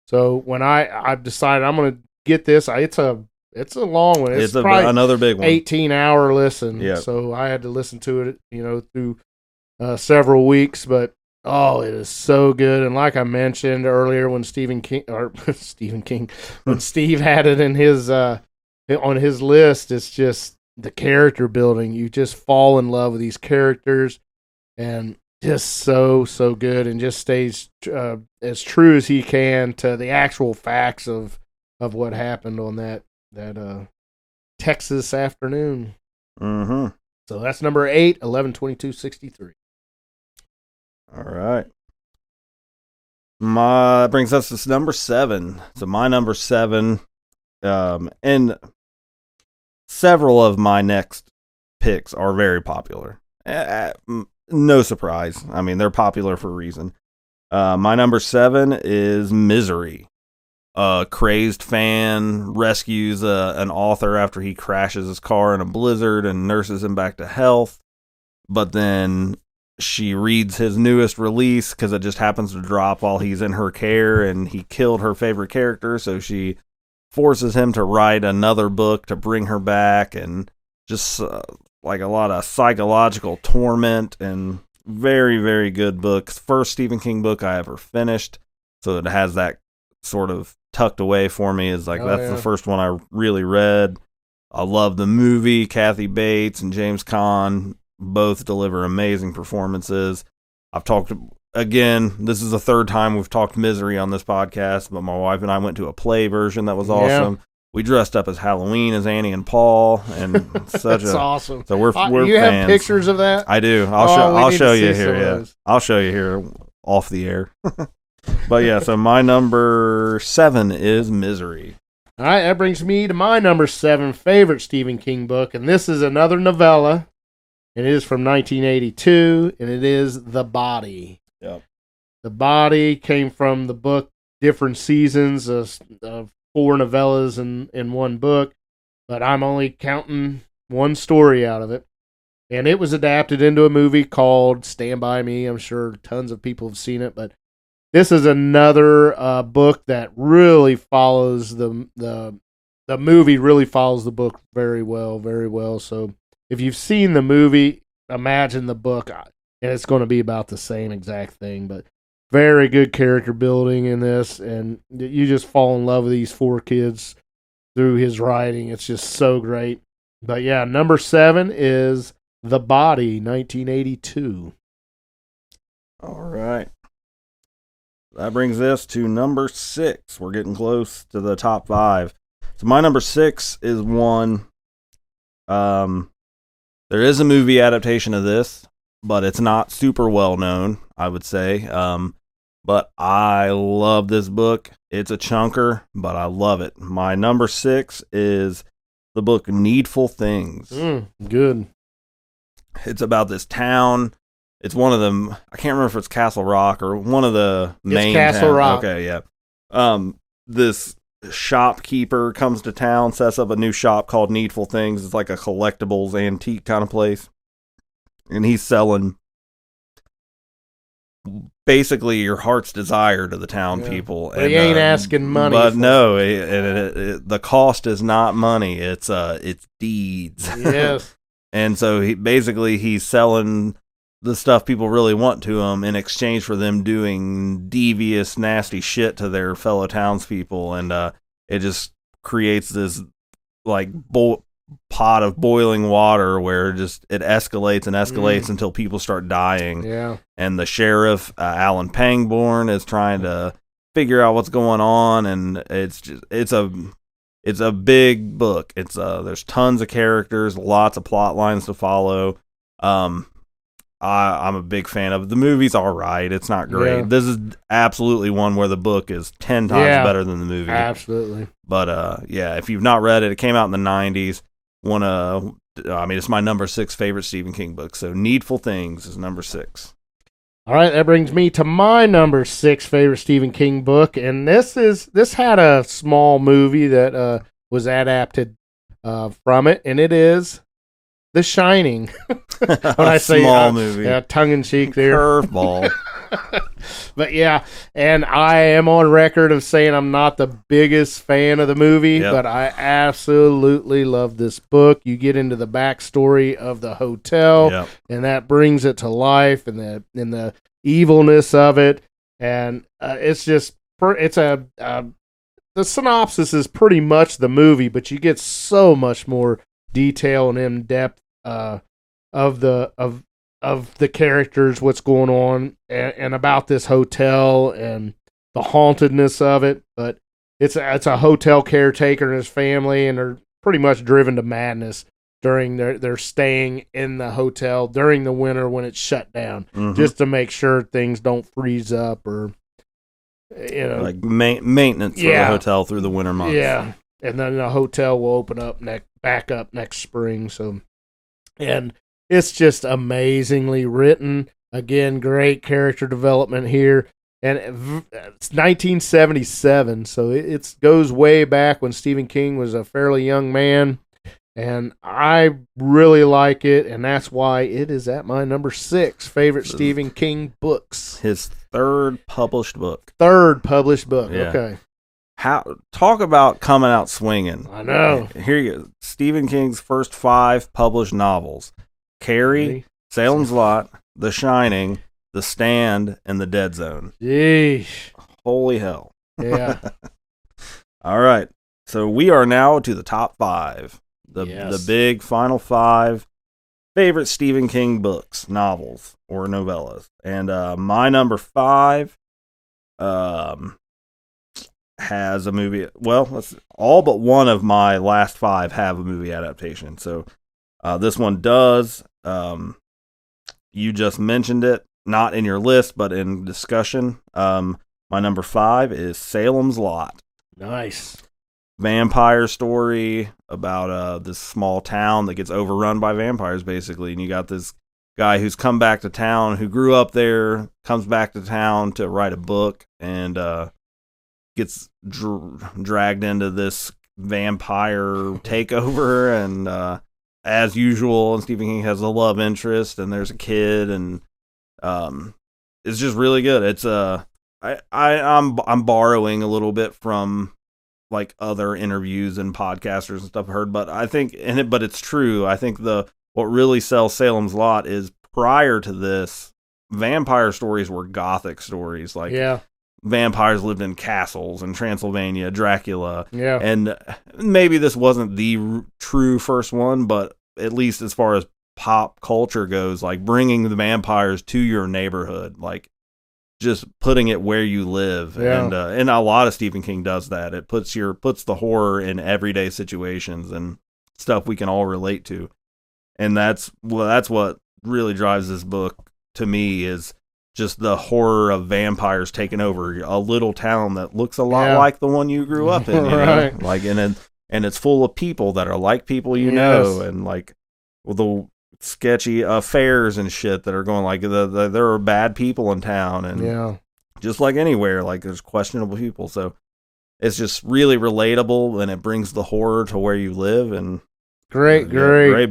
So when I've decided I'm going to get this, it's a long one. It's probably another big one. 18-hour listen. Yeah. So I had to listen to it, through several weeks, but it is so good. And like I mentioned earlier, when when Steve had it in his on his list, it's just the character building. You just fall in love with these characters, and just so good, and just stays as true as he can to the actual facts of what happened on that Texas afternoon. Mm-hmm. So that's number 8, 11/22/63. All right. That brings us to number 7. So my number 7, and several of my next picks are very popular. No surprise. I mean, they're popular for a reason. My number 7 is Misery. A crazed fan rescues an author after he crashes his car in a blizzard and nurses him back to health. But then she reads his newest release because it just happens to drop while he's in her care, and he killed her favorite character, so she forces him to write another book to bring her back, and just like a lot of psychological torment, and very, very good book. First Stephen King book I ever finished, so it has that sort of tucked away for me. Is like that's the first one I really read. I love the movie. Kathy Bates and James Caan both deliver amazing performances. I've talked again. This is the third time we've talked Misery on this podcast, but my wife and I went to a play version that was awesome. Yeah. We dressed up as Halloween as Annie and Paul, and that's awesome. So we're you fans. Have pictures of that? I do. I'll show you here. Yeah, I'll show you here off the air. But yeah, so my number 7 is Misery. All right, that brings me to my number 7 favorite Stephen King book, and this is another novella. It is from 1982, and it is The Body. Yep. The Body came from the book Different Seasons of 4 novellas in one book, but I'm only counting one story out of it. And it was adapted into a movie called Stand By Me. I'm sure tons of people have seen it, but this is another book that really follows the movie. Really follows the book very well. So if you've seen the movie, imagine the book, and it's going to be about the same exact thing. But very good character building in this, and you just fall in love with these 4 kids through his writing. It's just so great. But yeah, number 7 is The Body, 1982. All right. That brings us to number 6. We're getting close to the top 5. So my number 6 is one. There is a movie adaptation of this, but it's not super well known, I would say. But I love this book. It's a chunker, but I love it. My number 6 is the book Needful Things. Good. It's about this town. It's one of them. I can't remember if it's Castle Rock or one of the main Castle towns. Rock. Okay, yeah. This shopkeeper comes to town, sets up a new shop called Needful Things. It's like a collectibles antique kind of place. And he's selling basically your heart's desire to the town people. But he ain't asking money. But no, the cost is not money. It's deeds. Yes. And so he's selling the stuff people really want to him in exchange for them doing devious, nasty shit to their fellow townspeople. And it just creates this like pot of boiling water where it escalates and escalates until people start dying. Yeah. And the sheriff, Alan Pangborn, is trying to figure out what's going on, and it's a big book. There's tons of characters, lots of plot lines to follow. I'm a big fan of it. The movie's all right. It's not great. Yeah. This is absolutely one where the book is 10 times better than the movie. Absolutely. But if you've not read it, it came out in the 90s. It's my number 6 favorite Stephen King book. So Needful Things is number 6. All right, that brings me to my number 6 favorite Stephen King book, and this had a small movie that was adapted from it, and it is The Shining. When I say small movie, tongue in cheek there, curveball. But yeah, and I am on record of saying I'm not the biggest fan of the movie, but I absolutely love this book. You get into the backstory of the hotel, and that brings it to life, and the evilness of it, and the synopsis is pretty much the movie, but you get so much more detail and in depth of the characters, what's going on, and about this hotel and the hauntedness of it. But it's a hotel caretaker and his family, and they're pretty much driven to madness during their staying in the hotel during the winter when it's shut down, just to make sure things don't freeze up or like maintenance for the hotel through the winter months. Yeah, and then the hotel will open up back up next spring. So, and it's just amazingly written. Again, great character development here. And it's 1977, so it goes way back when Stephen King was a fairly young man. And I really like it, and that's why it is at my number 6 favorite Stephen King books. His third published book. Yeah. Okay. Talk about coming out swinging. I know. Here you go. Stephen King's first 5 published novels. Carrie, Salem's Lot, The Shining, The Stand, and The Dead Zone. Yeesh. Holy hell. Yeah. All right. So we are now to the top 5. The big final 5 favorite Stephen King books, novels, or novellas. And my number 5 has a movie. Well, all but one of my last 5 have a movie adaptation. So this one does. You just mentioned it, not in your list, but in discussion. My number 5 is Salem's Lot. Nice. Vampire story about this small town that gets overrun by vampires, basically. And you got this guy who's come back to town, who grew up there, comes back to town to write a book, and gets dragged into this vampire takeover. And as usual, and Stephen King has a love interest, and there's a kid, and it's just really good. It's I'm borrowing a little bit from like other interviews and podcasters and stuff I heard, but I think but it's true. I think what really sells Salem's Lot is, prior to this, vampire stories were gothic stories. Like, vampires lived in castles in Transylvania, Dracula. Yeah. And maybe this wasn't the true first one, but at least as far as pop culture goes, like bringing the vampires to your neighborhood, like just putting it where you live. And a lot of Stephen King does that. It puts the horror in everyday situations and stuff we can all relate to. And that's what really drives this book to me, is just the horror of vampires taking over a little town that looks a lot like the one you grew up in, you know? Like, and it's full of people that are like people you know, and like the sketchy affairs and shit that are going, like there are bad people in town, and just like anywhere, like there's questionable people. So it's just really relatable, and it brings the horror to where you live. And great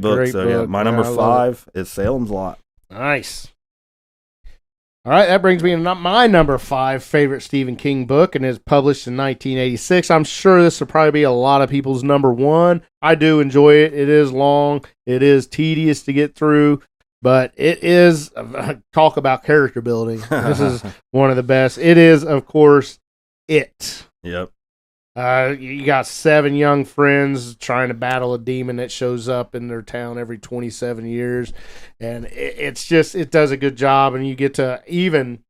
book. So my number 5 is Salem's Lot. Nice. All right, that brings me to my number 5 favorite Stephen King book, and is published in 1986. I'm sure this will probably be a lot of people's number 1. I do enjoy it. It is long. It is tedious to get through, but it is, talk about character building. This is one of the best. It is, of course, It. Yep. You got 7 young friends trying to battle a demon that shows up in their town every 27 years. And it does a good job. And you get to, even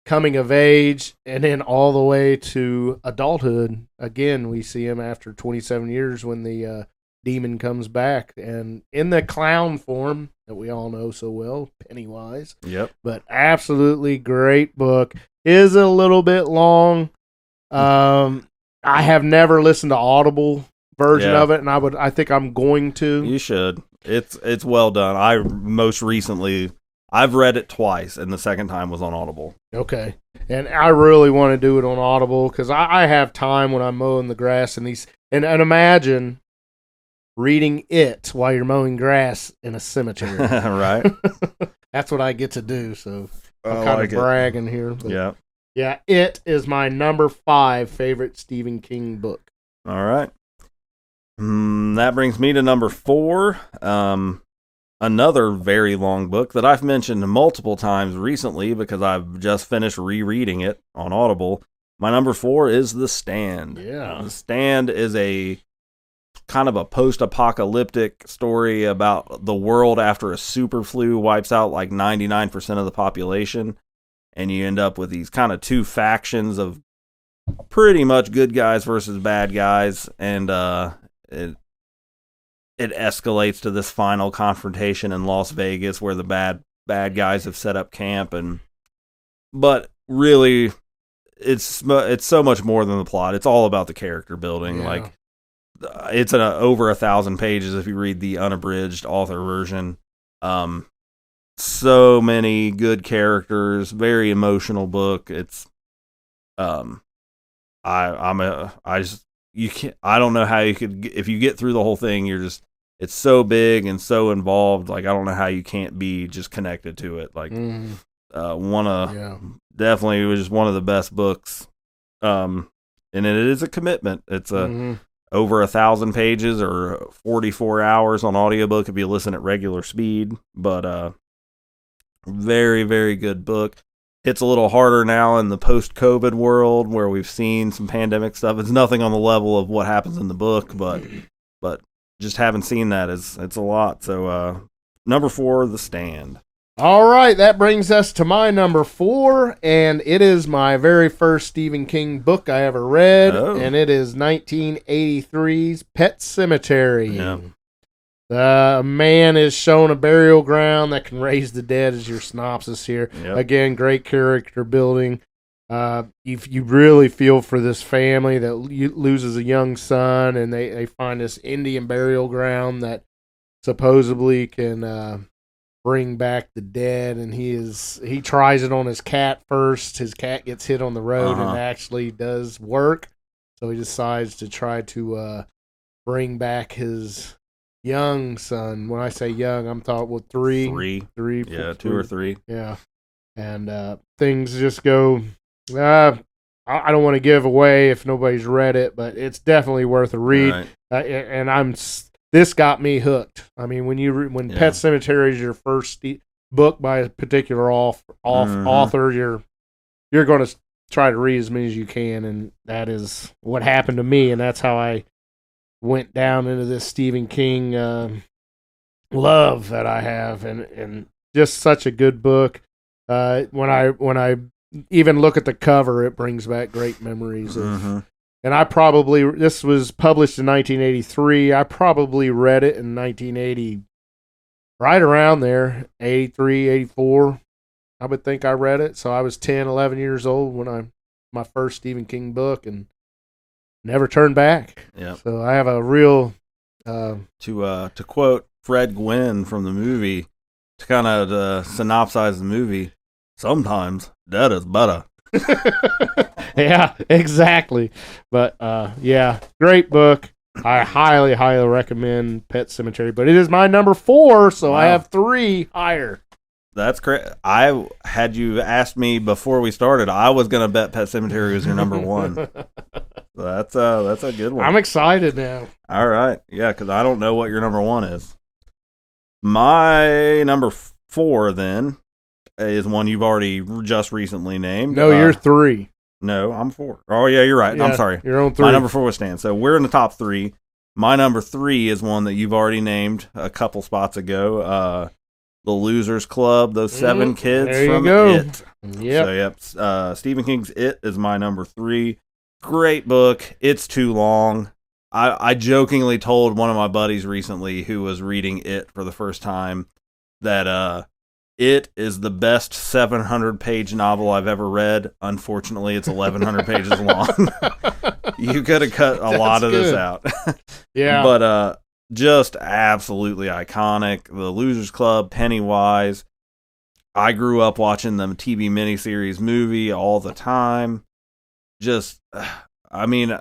coming of age, and then all the way to adulthood. Again, we see him after 27 years when the demon comes back, and in the clown form that we all know so well, Pennywise. Yep. But absolutely great book. Is a little bit long. I have never listened to Audible version of it, and I think I'm going to. You should. It's well done. I've read it twice, and the second time was on Audible. Okay. And I really want to do it on Audible because I have time when I'm mowing the grass and imagine reading it while you're mowing grass in a cemetery. Right. That's what I get to do. So I'm I kind like of bragging here. But Yeah. yeah, it is my number 5 favorite Stephen King book. All right. That brings me to number 4. Another very long book that I've mentioned multiple times recently because I've just finished rereading it on Audible. My number 4 is The Stand. Yeah. The Stand is a kind of a post-apocalyptic story about the world after a super flu wipes out like 99% of the population. And you end up with these kind of two factions of pretty much good guys versus bad guys. And it escalates to this final confrontation in Las Vegas where the bad guys have set up camp. But really, it's so much more than the plot. It's all about the character building. Yeah. Like, it's over 1,000 pages if you read the unabridged author version. So many good characters, very emotional book. It's I don't know how you could, if you get through the whole thing, it's so big and so involved. Like, I don't know how you can't be just connected to it. Like, definitely it was just one of the best books. And it is a commitment. It's over 1,000 pages or 44 hours on audiobook if you listen at regular speed. But very, very good book. It's a little harder now in the post-COVID world where we've seen some pandemic stuff. It's nothing on the level of what happens in the book, but just haven't seen that. It's a lot. So number 4, The Stand. All right, that brings us to my number 4, and it is my very first Stephen King book I ever read, and it is 1983's Pet Sematary. Yeah. The man is shown a burial ground that can raise the dead is your synopsis here. Yep. Again, great character building. You really feel for this family that loses a young son, and they find this Indian burial ground that supposedly can bring back the dead, and he tries it on his cat first. His cat gets hit on the road and actually does work, so he decides to try to bring back his young son. When I say young, I'm talking with three, yeah, 2 or 3, yeah, and things just go. I don't want to give away if nobody's read it, but it's definitely worth a read. Right. And this got me hooked. I mean, when Pet Sematary is your first book by a particular author, you're going to try to read as many as you can, and that is what happened to me, and that's how I went down into this Stephen King love that I have, and just such a good book. When I even look at the cover, it brings back great memories of. And this was published in 1983. I probably read it in 1980, right around there, 83, 84. I would think I read it. So I was 10, 11 years old when my first Stephen King book, and never turned back. Yeah. So I have a real. To quote Fred Gwynn from the movie, to kind of synopsize the movie, sometimes that is better. Yeah, exactly. But yeah, great book. I highly, highly recommend Pet Sematary. But it is my number 4, so wow. I have 3 higher. That's correct. Had you asked me before we started, I was gonna bet Pet Sematary was your number 1. So that's a good one. I'm excited now. All right, yeah, because I don't know what your number 1 is. My number 4 then is one you've already just recently named. No, you're 3. No, I'm 4. Oh, yeah, you're right. Yeah, I'm sorry. You're on 3. My number 4 was Stan. So we're in the top 3. My number 3 is one that you've already named a couple spots ago. The Losers Club, those 7 kids there you from go. It. Yep. So, Stephen King's It is my number 3. Great book. It's too long. I jokingly told one of my buddies recently who was reading It for the first time that It is the best 700-page novel I've ever read. Unfortunately, it's 1,100 pages long. You could have cut a lot of this out. Yeah. But just absolutely iconic. The Losers Club, Pennywise. I grew up watching the TV miniseries movie all the time. Just, I mean,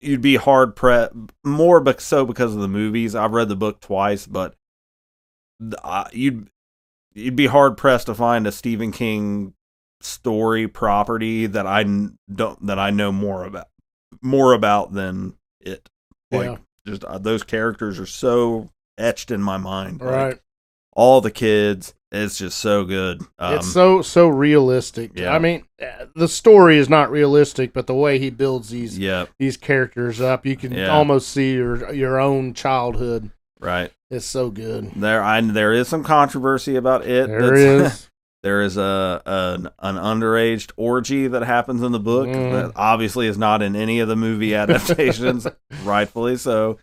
you'd be hard pressed, more so because of the movies. I've read the book twice, but you'd be hard pressed to find a Stephen King story property that I know more about than It. Like, just those characters are so etched in my mind. Right. Like, all the kids, it's just so good. It's so realistic. Yeah. I mean, the story is not realistic, but the way he builds these characters up, you can almost see your own childhood. Right. It's so good. There is some controversy about It. There is. There is an underage orgy that happens in the book that obviously is not in any of the movie adaptations, rightfully so.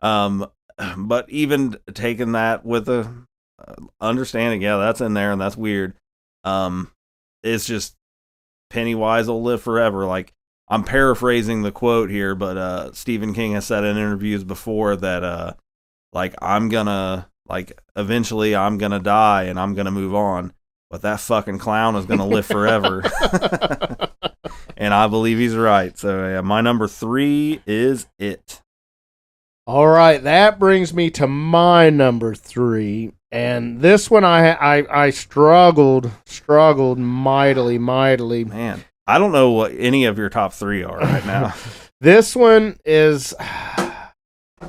But even taking that with a understanding, that's in there and that's weird. It's just Pennywise will live forever. Like, I'm paraphrasing the quote here, but Stephen King has said in interviews before that eventually I'm gonna die and I'm gonna move on, but that fucking clown is gonna live forever. And I believe he's right. So my number 3 is It. All right, that brings me to my number 3, and this one I struggled mightily. Man, I don't know what any of your top 3 are right now. This one is.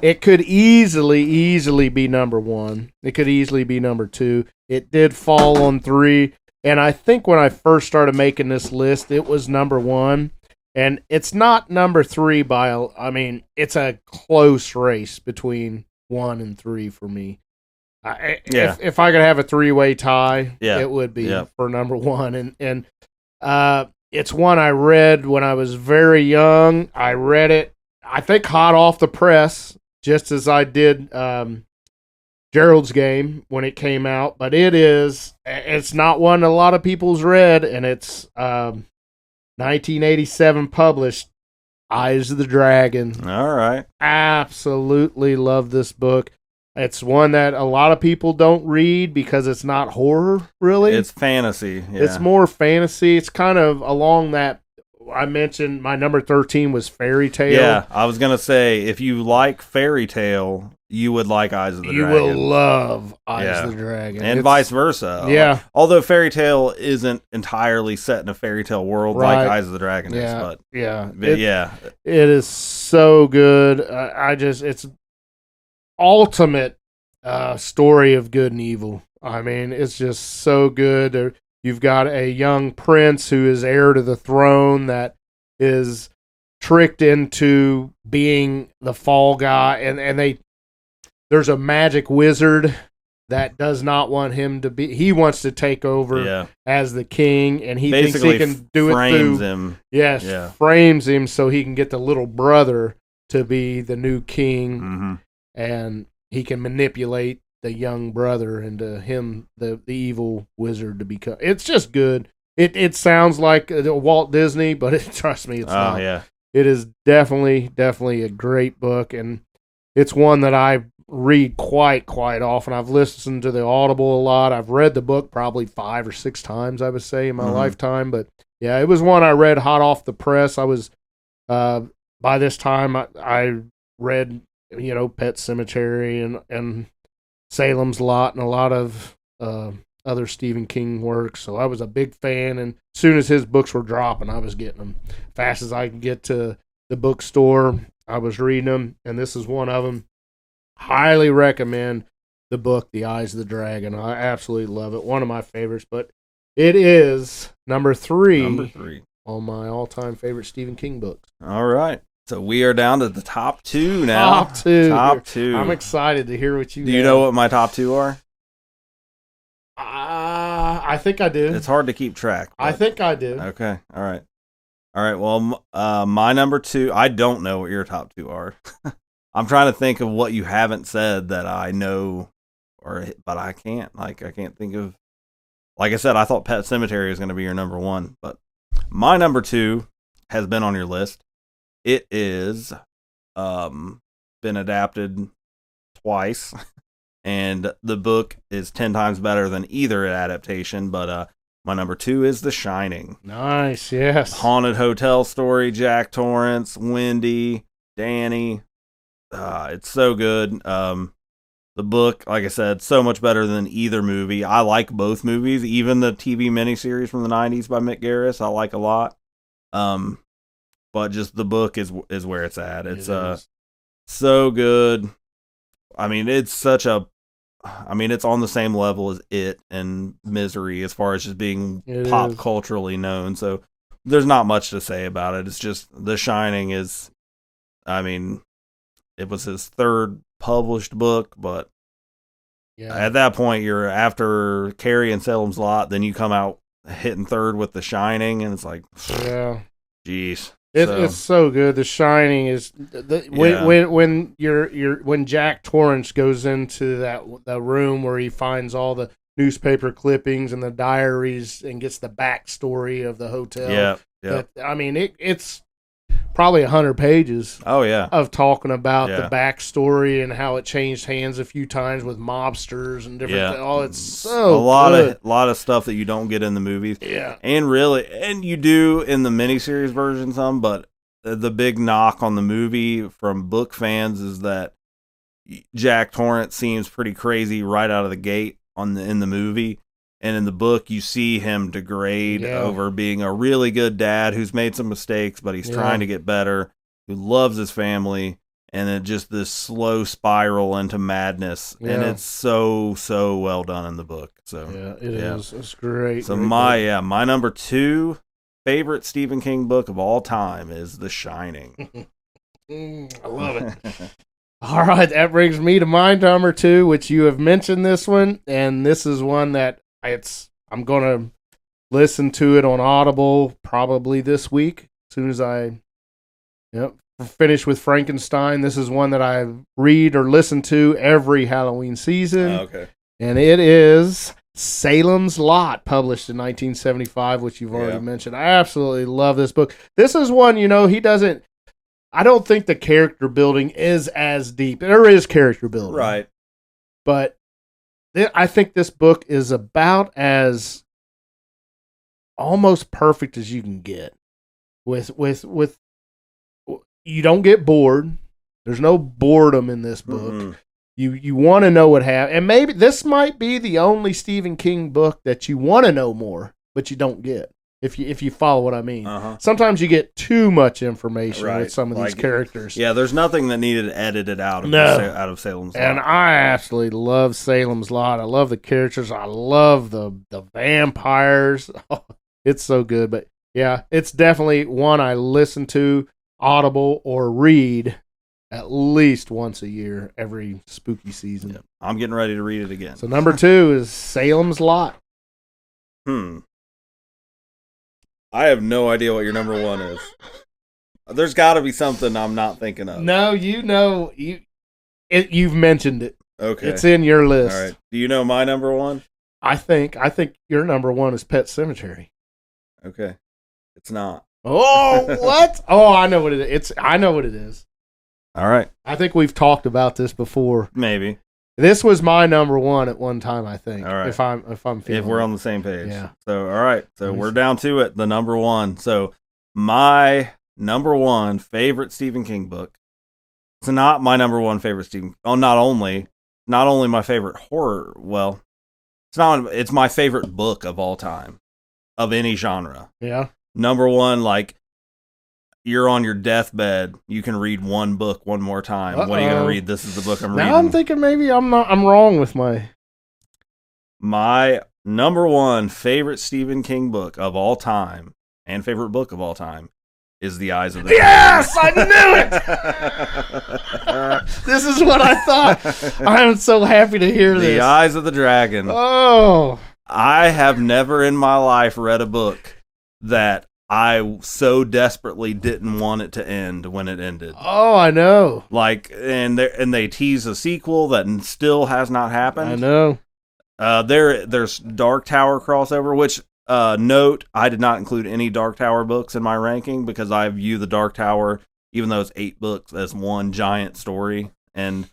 It could easily be number 1. It could easily be number 2. It did fall on 3, and I think when I first started making this list, it was number 1. And it's not number 3 it's a close race between 1 and 3 for me. If I could have a 3-way tie, it would be for number 1. And it's one I read when I was very young. I read it, I think, hot off the press, just as I did Gerald's Game when it came out. But it's not one a lot of people's read, and it's 1987 published, Eyes of the Dragon. All right. Absolutely love this book. It's one that a lot of people don't read because it's not horror, really. It's fantasy. Yeah. It's more fantasy. It's kind of along that. I mentioned my number 13 was Fairy Tale. Yeah, I was going to say, if you like Fairy Tale, you would like Eyes of the Dragon. You will love Eyes of the Dragon. And vice versa. Yeah. Although Fairy Tale isn't entirely set in a fairy tale world like Eyes of the Dragon is. But it is so good. It's ultimate story of good and evil. I mean, it's just so good. You've got a young prince who is heir to the throne that is tricked into being the fall guy, and there's a magic wizard that does not want him to be. He wants to take over as the king, and he basically thinks he can do it through him. Yes, frames him so he can get the little brother to be the new king, and he can manipulate the young brother into him, the evil wizard, to become. It's just good. It sounds like Walt Disney, but trust me, it's not. Yeah. It is definitely a great book, and it's one that I read quite often. I've listened to the Audible a lot. I've read the book probably 5 or 6 times, I would say, in my lifetime. But yeah, it was one I read hot off the press. I was by this time I read Pet Sematary and Salem's Lot and a lot of other Stephen King works. So I was a big fan, and as soon as his books were dropping, I was getting them. Fast as I could get to the bookstore, I was reading them, and this is one of them. Highly recommend the book, The Eyes of the Dragon. I absolutely love it. One of my favorites, but it is number 3 on my all-time favorite Stephen King books. All right. So we are down to the top 2 now. Top two. I'm excited to hear what you Do you know what my top 2 are? I think I do. It's hard to keep track. I but- think I do. Okay. All right. All right. Well, my number 2, I don't know what your top 2 are. I'm trying to think of what you haven't said that I know, but I can't. I can't think of. Like I said, I thought Pet Sematary was going to be your number 1, but my number 2 has been on your list. It is been adapted twice, and the book is 10 times better than either adaptation. But my number 2 is The Shining. Nice, yes. Haunted hotel story, Jack Torrance, Wendy, Danny. It's so good. The book, like I said, so much better than either movie. I like both movies, even the TV miniseries from the 90s by Mick Garris, I like a lot. But just the book is where it's at. It's so good. I mean, it's it's on the same level as It and Misery as far as just being pop culturally known. So there's not much to say about it. It's just The Shining is, it was his 3rd published book, but at that point, you're after Carrie and Salem's Lot, then you come out hitting 3rd with The Shining, and it's like, jeez. It's so good. The Shining is when Jack Torrance goes into the room where he finds all the newspaper clippings and the diaries and gets the backstory of the hotel. Yeah. It's probably 100 pages. Oh yeah, of talking about the backstory and how it changed hands a few times with mobsters and different. It's so a lot of stuff that you don't get in the movies. Yeah, and you do in the miniseries version some, but the big knock on the movie from book fans is that Jack Torrance seems pretty crazy right out of the gate in the movie. And in the book, you see him degrade over being a really good dad who's made some mistakes, but he's trying to get better, who loves his family, and then just this slow spiral into madness. Yeah. And it's so well done in the book. So it is. It's great. So my number 2 favorite Stephen King book of all time is The Shining. I love it. All right, that brings me to my number 2, which you have mentioned this one, and this is one that I'm going to listen to it on Audible probably this week as soon as I finish with Frankenstein. This is one that I read or listen to every Halloween season. Okay. And it is Salem's Lot, published in 1975, which you've already mentioned. I absolutely love this book. This is one, I don't think the character building is as deep. There is character building. Right. But I think this book is about as almost perfect as you can get. With you don't get bored. There's no boredom in this book. Mm-hmm. You want to know what happened, and maybe this might be the only Stephen King book that you want to know more, but you don't get. If you follow what I mean. Sometimes you get too much information with some of these characters. Yeah, there's nothing that needed edited out of Salem's Lot. And I absolutely love Salem's Lot. I love the characters. I love the vampires. Oh, it's so good. But yeah, it's definitely one I listen to, Audible, or read at least once a year, every spooky season. Yeah. I'm getting ready to read it again. So number 2 is Salem's Lot. I have no idea what your number 1 is. There's got to be something I'm not thinking of. No, you've mentioned it. Okay. It's in your list. All right. Do you know my number 1? I think your number 1 is Pet Sematary. Okay. It's not. Oh, what? Oh, I know what it is. I know what it is. All right. I think we've talked about this before. Maybe. This was my number 1 at one time, I think. All right. If I'm feeling if we're on the same page. Yeah. So all right. So we're down to it. The number 1. So my number 1 favorite Stephen King book. It's not my number 1 favorite Stephen. Oh, not only my favorite horror. Well, it's my favorite book of all time, of any genre. Yeah. Number 1, like, you're on your deathbed, you can read one book one more time. What are you going to read? This is the book I'm reading. Now I'm thinking maybe I'm wrong with my number 1 favorite Stephen King book of all time and favorite book of all time is The Eyes of the Dragon. Yes, I knew it. This is what I thought. I am so happy to hear this. The Eyes of the Dragon. Oh, I have never in my life read a book that I so desperately didn't want it to end when it ended. Oh, I know. Like, and they tease a sequel that still has not happened. I know. There's Dark Tower crossover, which note, I did not include any Dark Tower books in my ranking because I view the Dark Tower, even though it's 8 books, as one giant story, and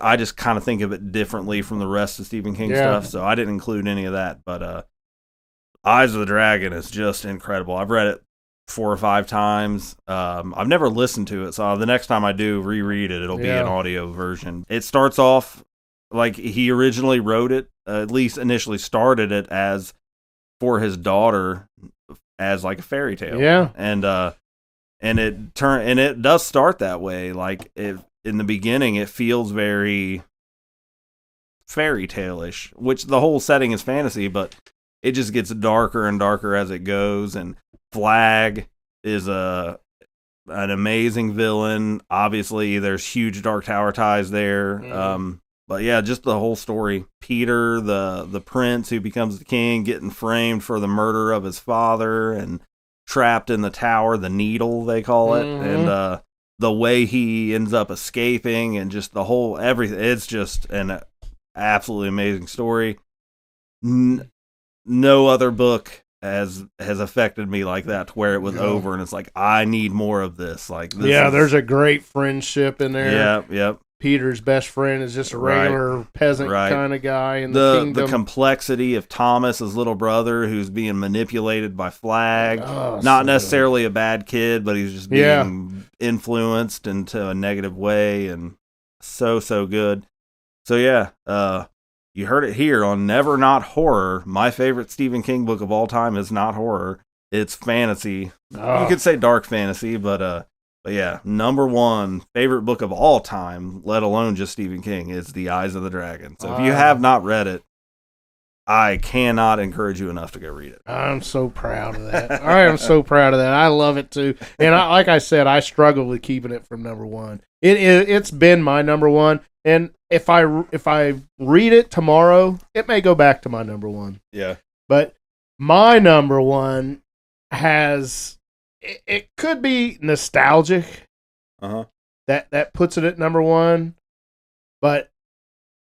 I just kind of think of it differently from the rest of Stephen King stuff, so I didn't include any of that. But Eyes of the Dragon is just incredible. I've read it 4 or 5 times. I've never listened to it, so the next time I do reread it, it'll be an audio version. It starts off like he originally wrote it, at least initially started it as for his daughter, as like a fairy tale. Yeah, and it does start that way. Like in the beginning, it feels very fairy tale-ish, which the whole setting is fantasy, but it just gets darker and darker as it goes. And Flag is an amazing villain. Obviously, there's huge Dark Tower ties there. But yeah, just the whole story. Peter, the prince who becomes the king, getting framed for the murder of his father and trapped in the tower, the Needle they call it, and the way he ends up escaping, and just the whole everything. It's just an absolutely amazing story. No other book has affected me like that, to where it was over and it's like, I need more of this. Like, there's a great friendship in there. Yep. Peter's best friend is just a regular peasant kind of guy in the kingdom. The complexity of Thomas, his little brother, who's being manipulated by Flag. Not necessarily a bad kid, but he's just being influenced into a negative way, and so good. So you heard it here on Never Not Horror. My favorite Stephen King book of all time is not horror. It's fantasy. You could say dark fantasy, but yeah, number 1 favorite book of all time, let alone just Stephen King, is The Eyes of the Dragon. So if you have not read it, I cannot encourage you enough to go read it. I'm so proud of that. I am so proud of that. I love it too. And like I said, I struggle with keeping it from number 1. It's been my number 1. And if I read it tomorrow, it may go back to my number 1. Yeah. But my number 1 has... It could be nostalgic. That puts it at number 1, but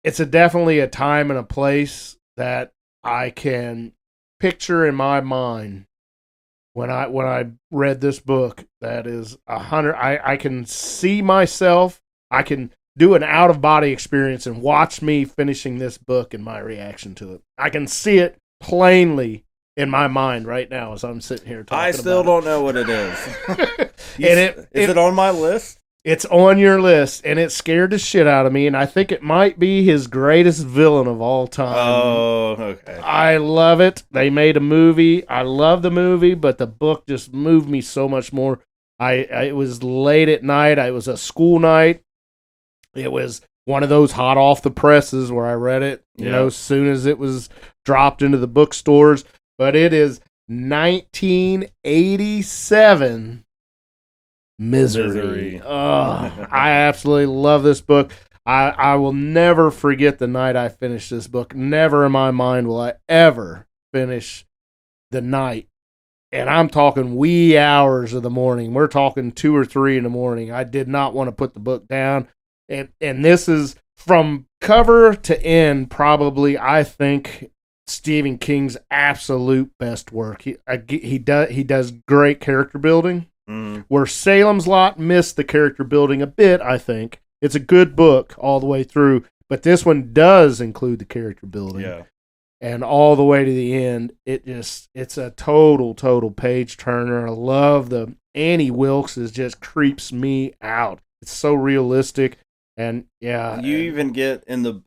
it's definitely a time and a place that I can picture in my mind when I read this book. That is 100. I can see myself. I can do an out of body experience and watch me finishing this book and my reaction to it. I can see it plainly in my mind right now as I'm sitting here talking. I still don't know what it is. Is it on my list? It's on your list, and it scared the shit out of me, and I think it might be his greatest villain of all time. Oh, okay. I love it. They made a movie. I love the movie, but the book just moved me so much more. It was late at night. It was a school night. It was one of those hot off the presses where I read it, as soon as it was dropped into the bookstores. But it is 1987 Misery. Oh, I absolutely love this book. I will never forget the night I finished this book. Never in my mind will I ever finish the night. And I'm talking wee hours of the morning. We're talking 2 or 3 in the morning. I did not want to put the book down. And this is from cover to end, probably, I think, Stephen King's absolute best work. He does great character building. Where Salem's Lot missed the character building a bit, I think. It's a good book all the way through, but this one does include the character building. Yeah. And all the way to the end, it's a total page turner. I love the Annie Wilkes just creeps me out. It's so realistic, and yeah. You even get in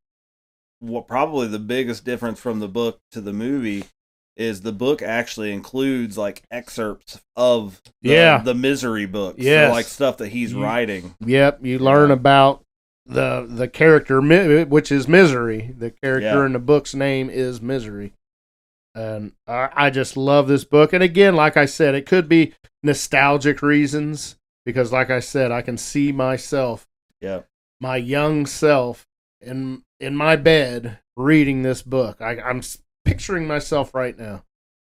what probably the biggest difference from the book to the movie is the book actually includes like excerpts of the Misery books. Yes. So, like stuff that he's writing. Yep, you learn about the character, which is Misery. The character in the book's name is Misery. And I just love this book. And again, like I said, it could be nostalgic reasons because, like I said, I can see myself, my young self, in my bed reading this book. I'm picturing myself right now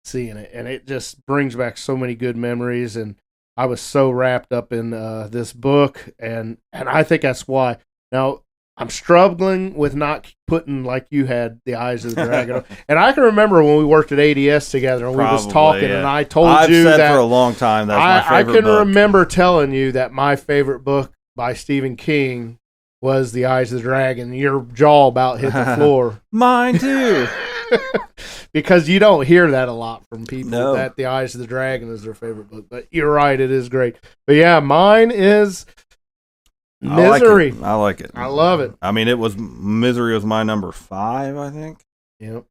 seeing it, and it just brings back so many good memories. And I was so wrapped up in this book, and I think that's why. Now I'm struggling with not putting, like you had, The Eyes of the Dragon. And I can remember when we worked at ADS together and we was talking, and I told you that I've said for a long time that's my favorite I can book. remember telling you that my favorite book by Stephen King was The Eyes of the Dragon. Your jaw about hit the floor. Mine too. Because you don't hear that a lot from people, No. that The Eyes of the Dragon is their favorite book. But you're right, it is great. But yeah, mine is Misery. I like it. I love it. I mean, Misery was my number 5, I think. Yep.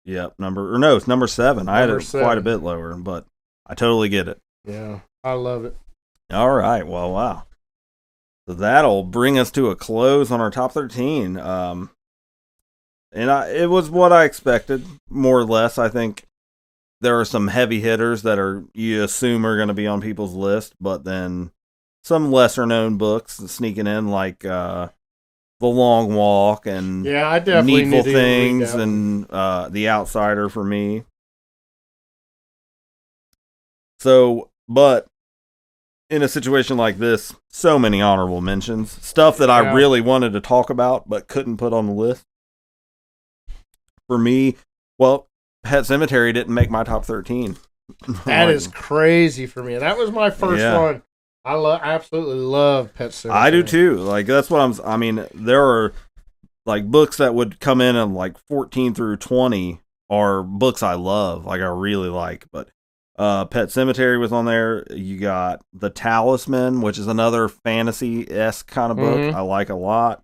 Yep, it's number 7. I had Number it 7. quite a bit lower, but I totally get it. Yeah, I love it. All right, well, wow. So that'll bring us to a close on our top 13. It was what I expected, more or less. I think there are some heavy hitters that you assume are going to be on people's list, but then some lesser known books sneaking in, like The Long Walk and Yeah, I definitely Needful need to read Things that one. and The Outsider for me. So, but in a situation like this, so many honorable mentions, stuff that I Yeah. really wanted to talk about but couldn't put on the list. For me, well, Pet Sematary didn't make my top 13. That is crazy for me. That was my first Yeah. one. I absolutely love Pet Sematary. I do too. Like, that's what I mean, there are like books that would come in and like 14 through 20 are books I love, like I really like. But Pet Sematary was on there. You got The Talisman, which is another fantasy-esque kind of book Mhm. I like a lot.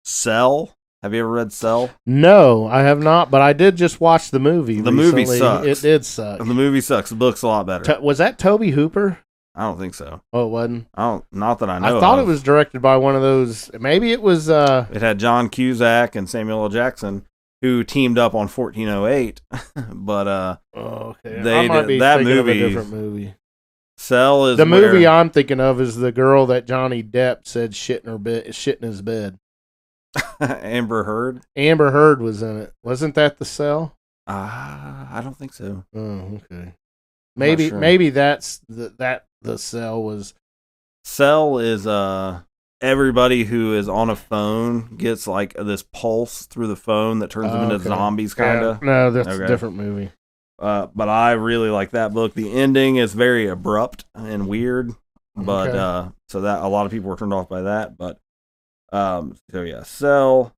Cell. Have you ever read Cell? No, I have not, but I did just watch the movie. The movie recently. sucks. It did suck. The movie sucks. The book's a lot better. Was that Toby Hooper? I don't think so. Oh, it wasn't. Not that I know. I thought of. it was directed by one of those. Maybe it was. It had John Cusack and Samuel L. Jackson, who teamed up on 1408. But Oh, okay. They I might did- be that thinking movie- of a different movie. Cell is The movie where- I'm thinking of is the girl that Johnny Depp said shit in his bed. Amber Heard. Amber Heard was in it. Wasn't that The Cell? I don't think so. Oh, okay. Not sure. Maybe that's The Cell was. Cell is everybody who is on a phone gets like this pulse through the phone that turns them into Okay. zombies, kind of. Yeah, no, that's Okay. a different movie. But I really like that book. The ending is very abrupt and weird, but Okay. so that a lot of people were turned off by that. But so yeah, Cell.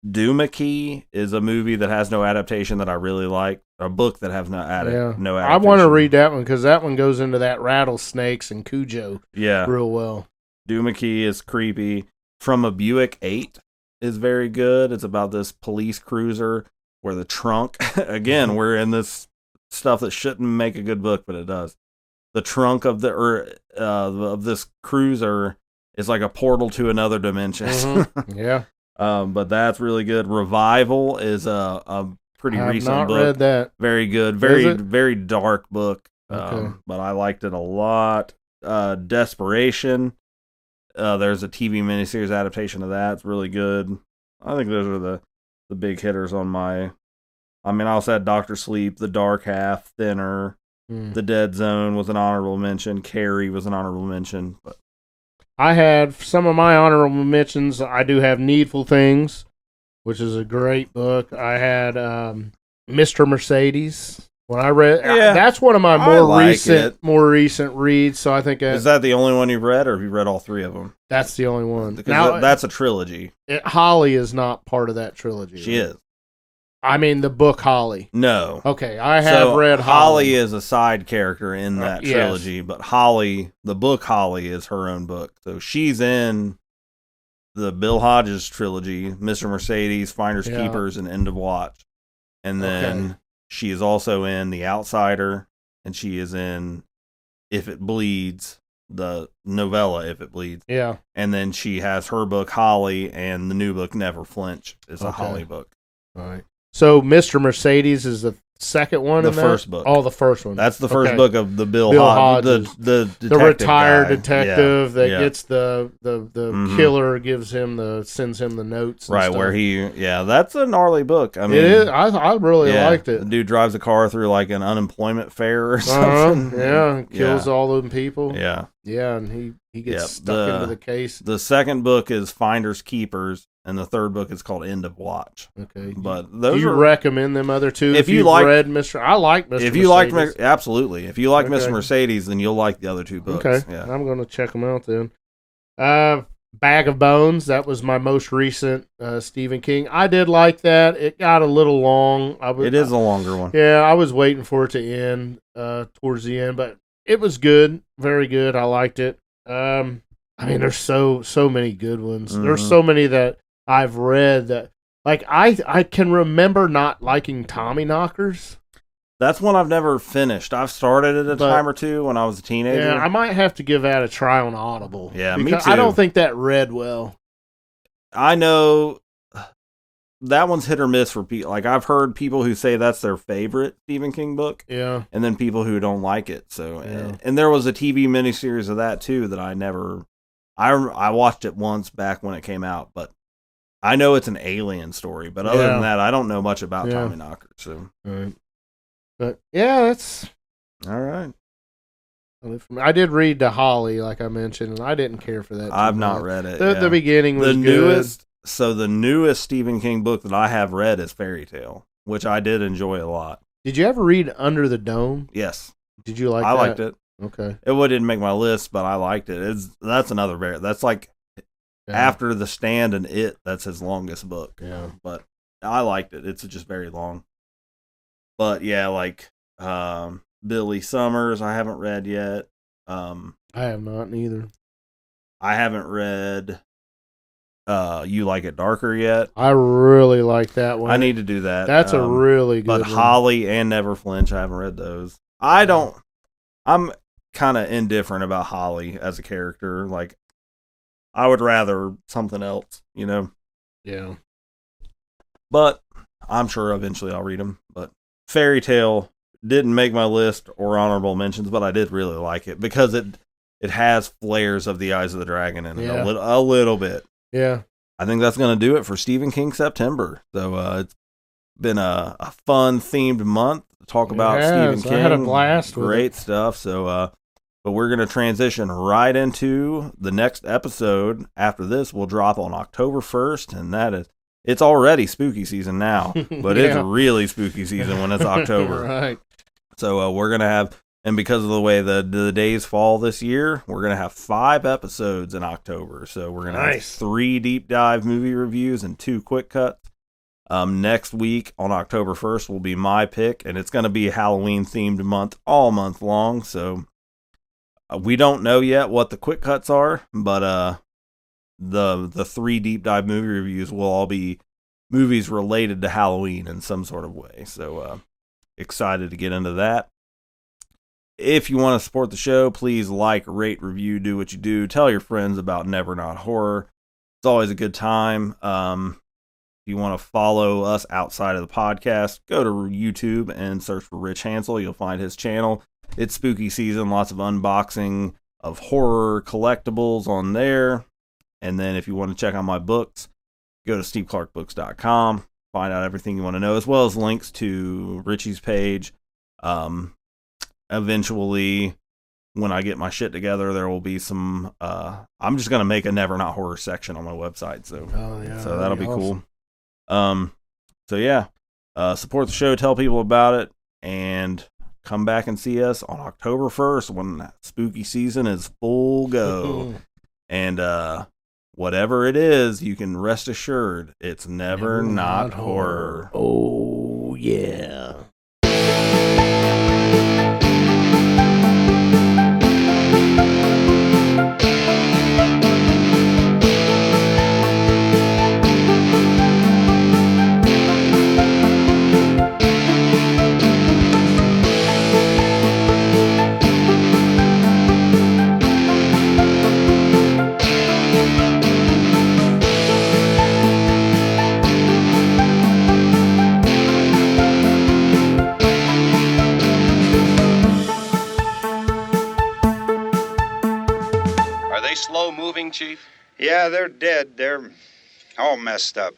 Doomakey is a movie that has no adaptation that I really like. A book that has no adaptation. I want to read that one because that one goes into that rattlesnakes and Cujo Yeah, real well. Doomakey is creepy. From a Buick 8 is very good. It's about this police cruiser where the trunk, again, we're in this stuff that shouldn't make a good book, but it does. The trunk of of this cruiser is like a portal to another dimension. Mhm. Yeah, But that's really good. Revival is a pretty I have recent not book. read that. Very good. Is Very, it? very dark book. Okay. But I liked it a lot. Desperation. There's a TV miniseries adaptation of that. It's really good. I think those are the big hitters on my. I mean, I also had Dr. Sleep, The Dark Half, Thinner, The Dead Zone was an honorable mention. Carrie was an honorable mention. But I had some of my honorable mentions. I do have Needful Things, which is a great book. I had Mr. Mercedes. When I read, Yeah, that's one of my I more like it. recent reads. So I think is that the only one you've read, or have you read all 3 of them? that's the only one. Because Now, that's a trilogy. Holly is not part of that trilogy. She is. I mean, the book Holly. No. Okay, I have So read Holly is a side character in that yes. trilogy, but Holly, the book Holly, is her own book. So she's in the Bill Hodges trilogy, Mr. Mercedes, Finders Yeah. Keepers, and End of Watch. And then she is also in The Outsider, and she is in If It Bleeds, the novella If It Bleeds. Yeah. And then she has her book Holly, and the new book Never Flinch is a Okay. Holly book. All right. So Mr. Mercedes is second one? The in that? first book. Oh, the first one. That's the first Okay. book of the Bill Hodges. Hodges, the The retired guy. detective Yeah, that yeah. gets the Mhm. killer sends him the notes. And right stuff. where that's a gnarly book. I mean, it is. I really yeah, liked it. The dude drives a car through like an unemployment fair or Uh-huh. something. Yeah, kills Yeah. all them people. Yeah. Yeah, and he gets Yep, stuck into the case. The second book is Finders Keepers, and the third book is called End of Watch. Okay, But do those you are recommend them other two? If you you've like- read Mr. I like Mr. if you like Mercedes. absolutely. If you like Okay. Mr. Mercedes, then you'll like the other two books. Okay, Yeah. I'm gonna check them out then. Bag of Bones. That was my most recent Stephen King. I did like that. It got a little long. It is a longer one. Yeah, I was waiting for it to end towards the end, but it was good, very good. I liked it. I mean, there's so many good ones. There's Mhm. so many that I've read that, like, I can remember not liking Tommyknockers. That's one I've never finished. I've started it a But- time or two when I was a teenager. Yeah, I might have to give that a try on Audible. Yeah, me because I don't too. think that read well. I know that one's hit or miss for people. Like I've heard people who say that's their favorite Stephen King book, Yeah, and then people who don't like it. So, Yeah. and there was a TV miniseries of that too that I never. I watched it once back when it came out, but I know it's an alien story. But other Yeah. than that, I don't know much about Yeah. Tommyknockers. So, right. But yeah, that's. all right, I did read The Holly, like I mentioned, and I didn't care for that. too I've not much. read it. The beginning was The good. newest. So the newest Stephen King book that I have read is Fairy Tale, which I did enjoy a lot. Did you ever read Under the Dome? Yes, Did you like I that? liked it. Okay. It didn't make my list, but I liked it. That's another very. That's like Yeah. after The Stand and It. That's his longest book. Yeah. But I liked it. It's just very long. But yeah, like Billy Summers, I haven't read yet. I have not neither. I haven't read You Like It Darker yet. I really like that one. I need to do that. That's a really good But one. Holly and Never Flinch, I haven't read those. I'm kind of indifferent about Holly as a character. Like, I would rather something else, you know? Yeah. But I'm sure eventually I'll read them. But Fairy Tale didn't make my list or honorable mentions, but I did really like it because it has flares of the Eyes of the Dragon in it Yeah. a little bit. Yeah. I think that's going to do it for Stephen King September. So it's been a fun themed month to talk about It has. Stephen King. I had a blast with Great stuff. So, but we're going to transition right into the next episode. After this, we'll drop on October 1st, and it's already spooky season now, but it's Yeah. really spooky season when it's October. Right. So we're going to have, and because of the way the days fall this year, we're going to have 5 episodes in October. So we're going to have Nice. 3 deep dive movie reviews and 2 quick cuts. Next week on October 1st will be my pick, and it's going to be a Halloween themed month all month long. So we don't know yet what the quick cuts are, but the 3 deep dive movie reviews will all be movies related to Halloween in some sort of way. So excited to get into that. If you want to support the show, please like, rate, review, do what you do. Tell your friends about Never Not Horror. It's always a good time. If you want to follow us outside of the podcast, go to YouTube and search for Rich Hansel. You'll find his channel. It's spooky season, lots of unboxing of horror collectibles on there. And then if you want to check out my books, go to steveclarkbooks.com. Find out everything you want to know, as well as links to Richie's page. Eventually, when I get my shit together, there will be some. I'm just gonna make a Never Not Horror section on my website, so so that'll be awesome. cool. So yeah, support the show, tell people about it, and come back and see us on October 1st when spooky season is full go. And whatever it is, you can rest assured it's never not horror. Oh, yeah. moving, Chief? Yeah, they're dead. They're all messed up.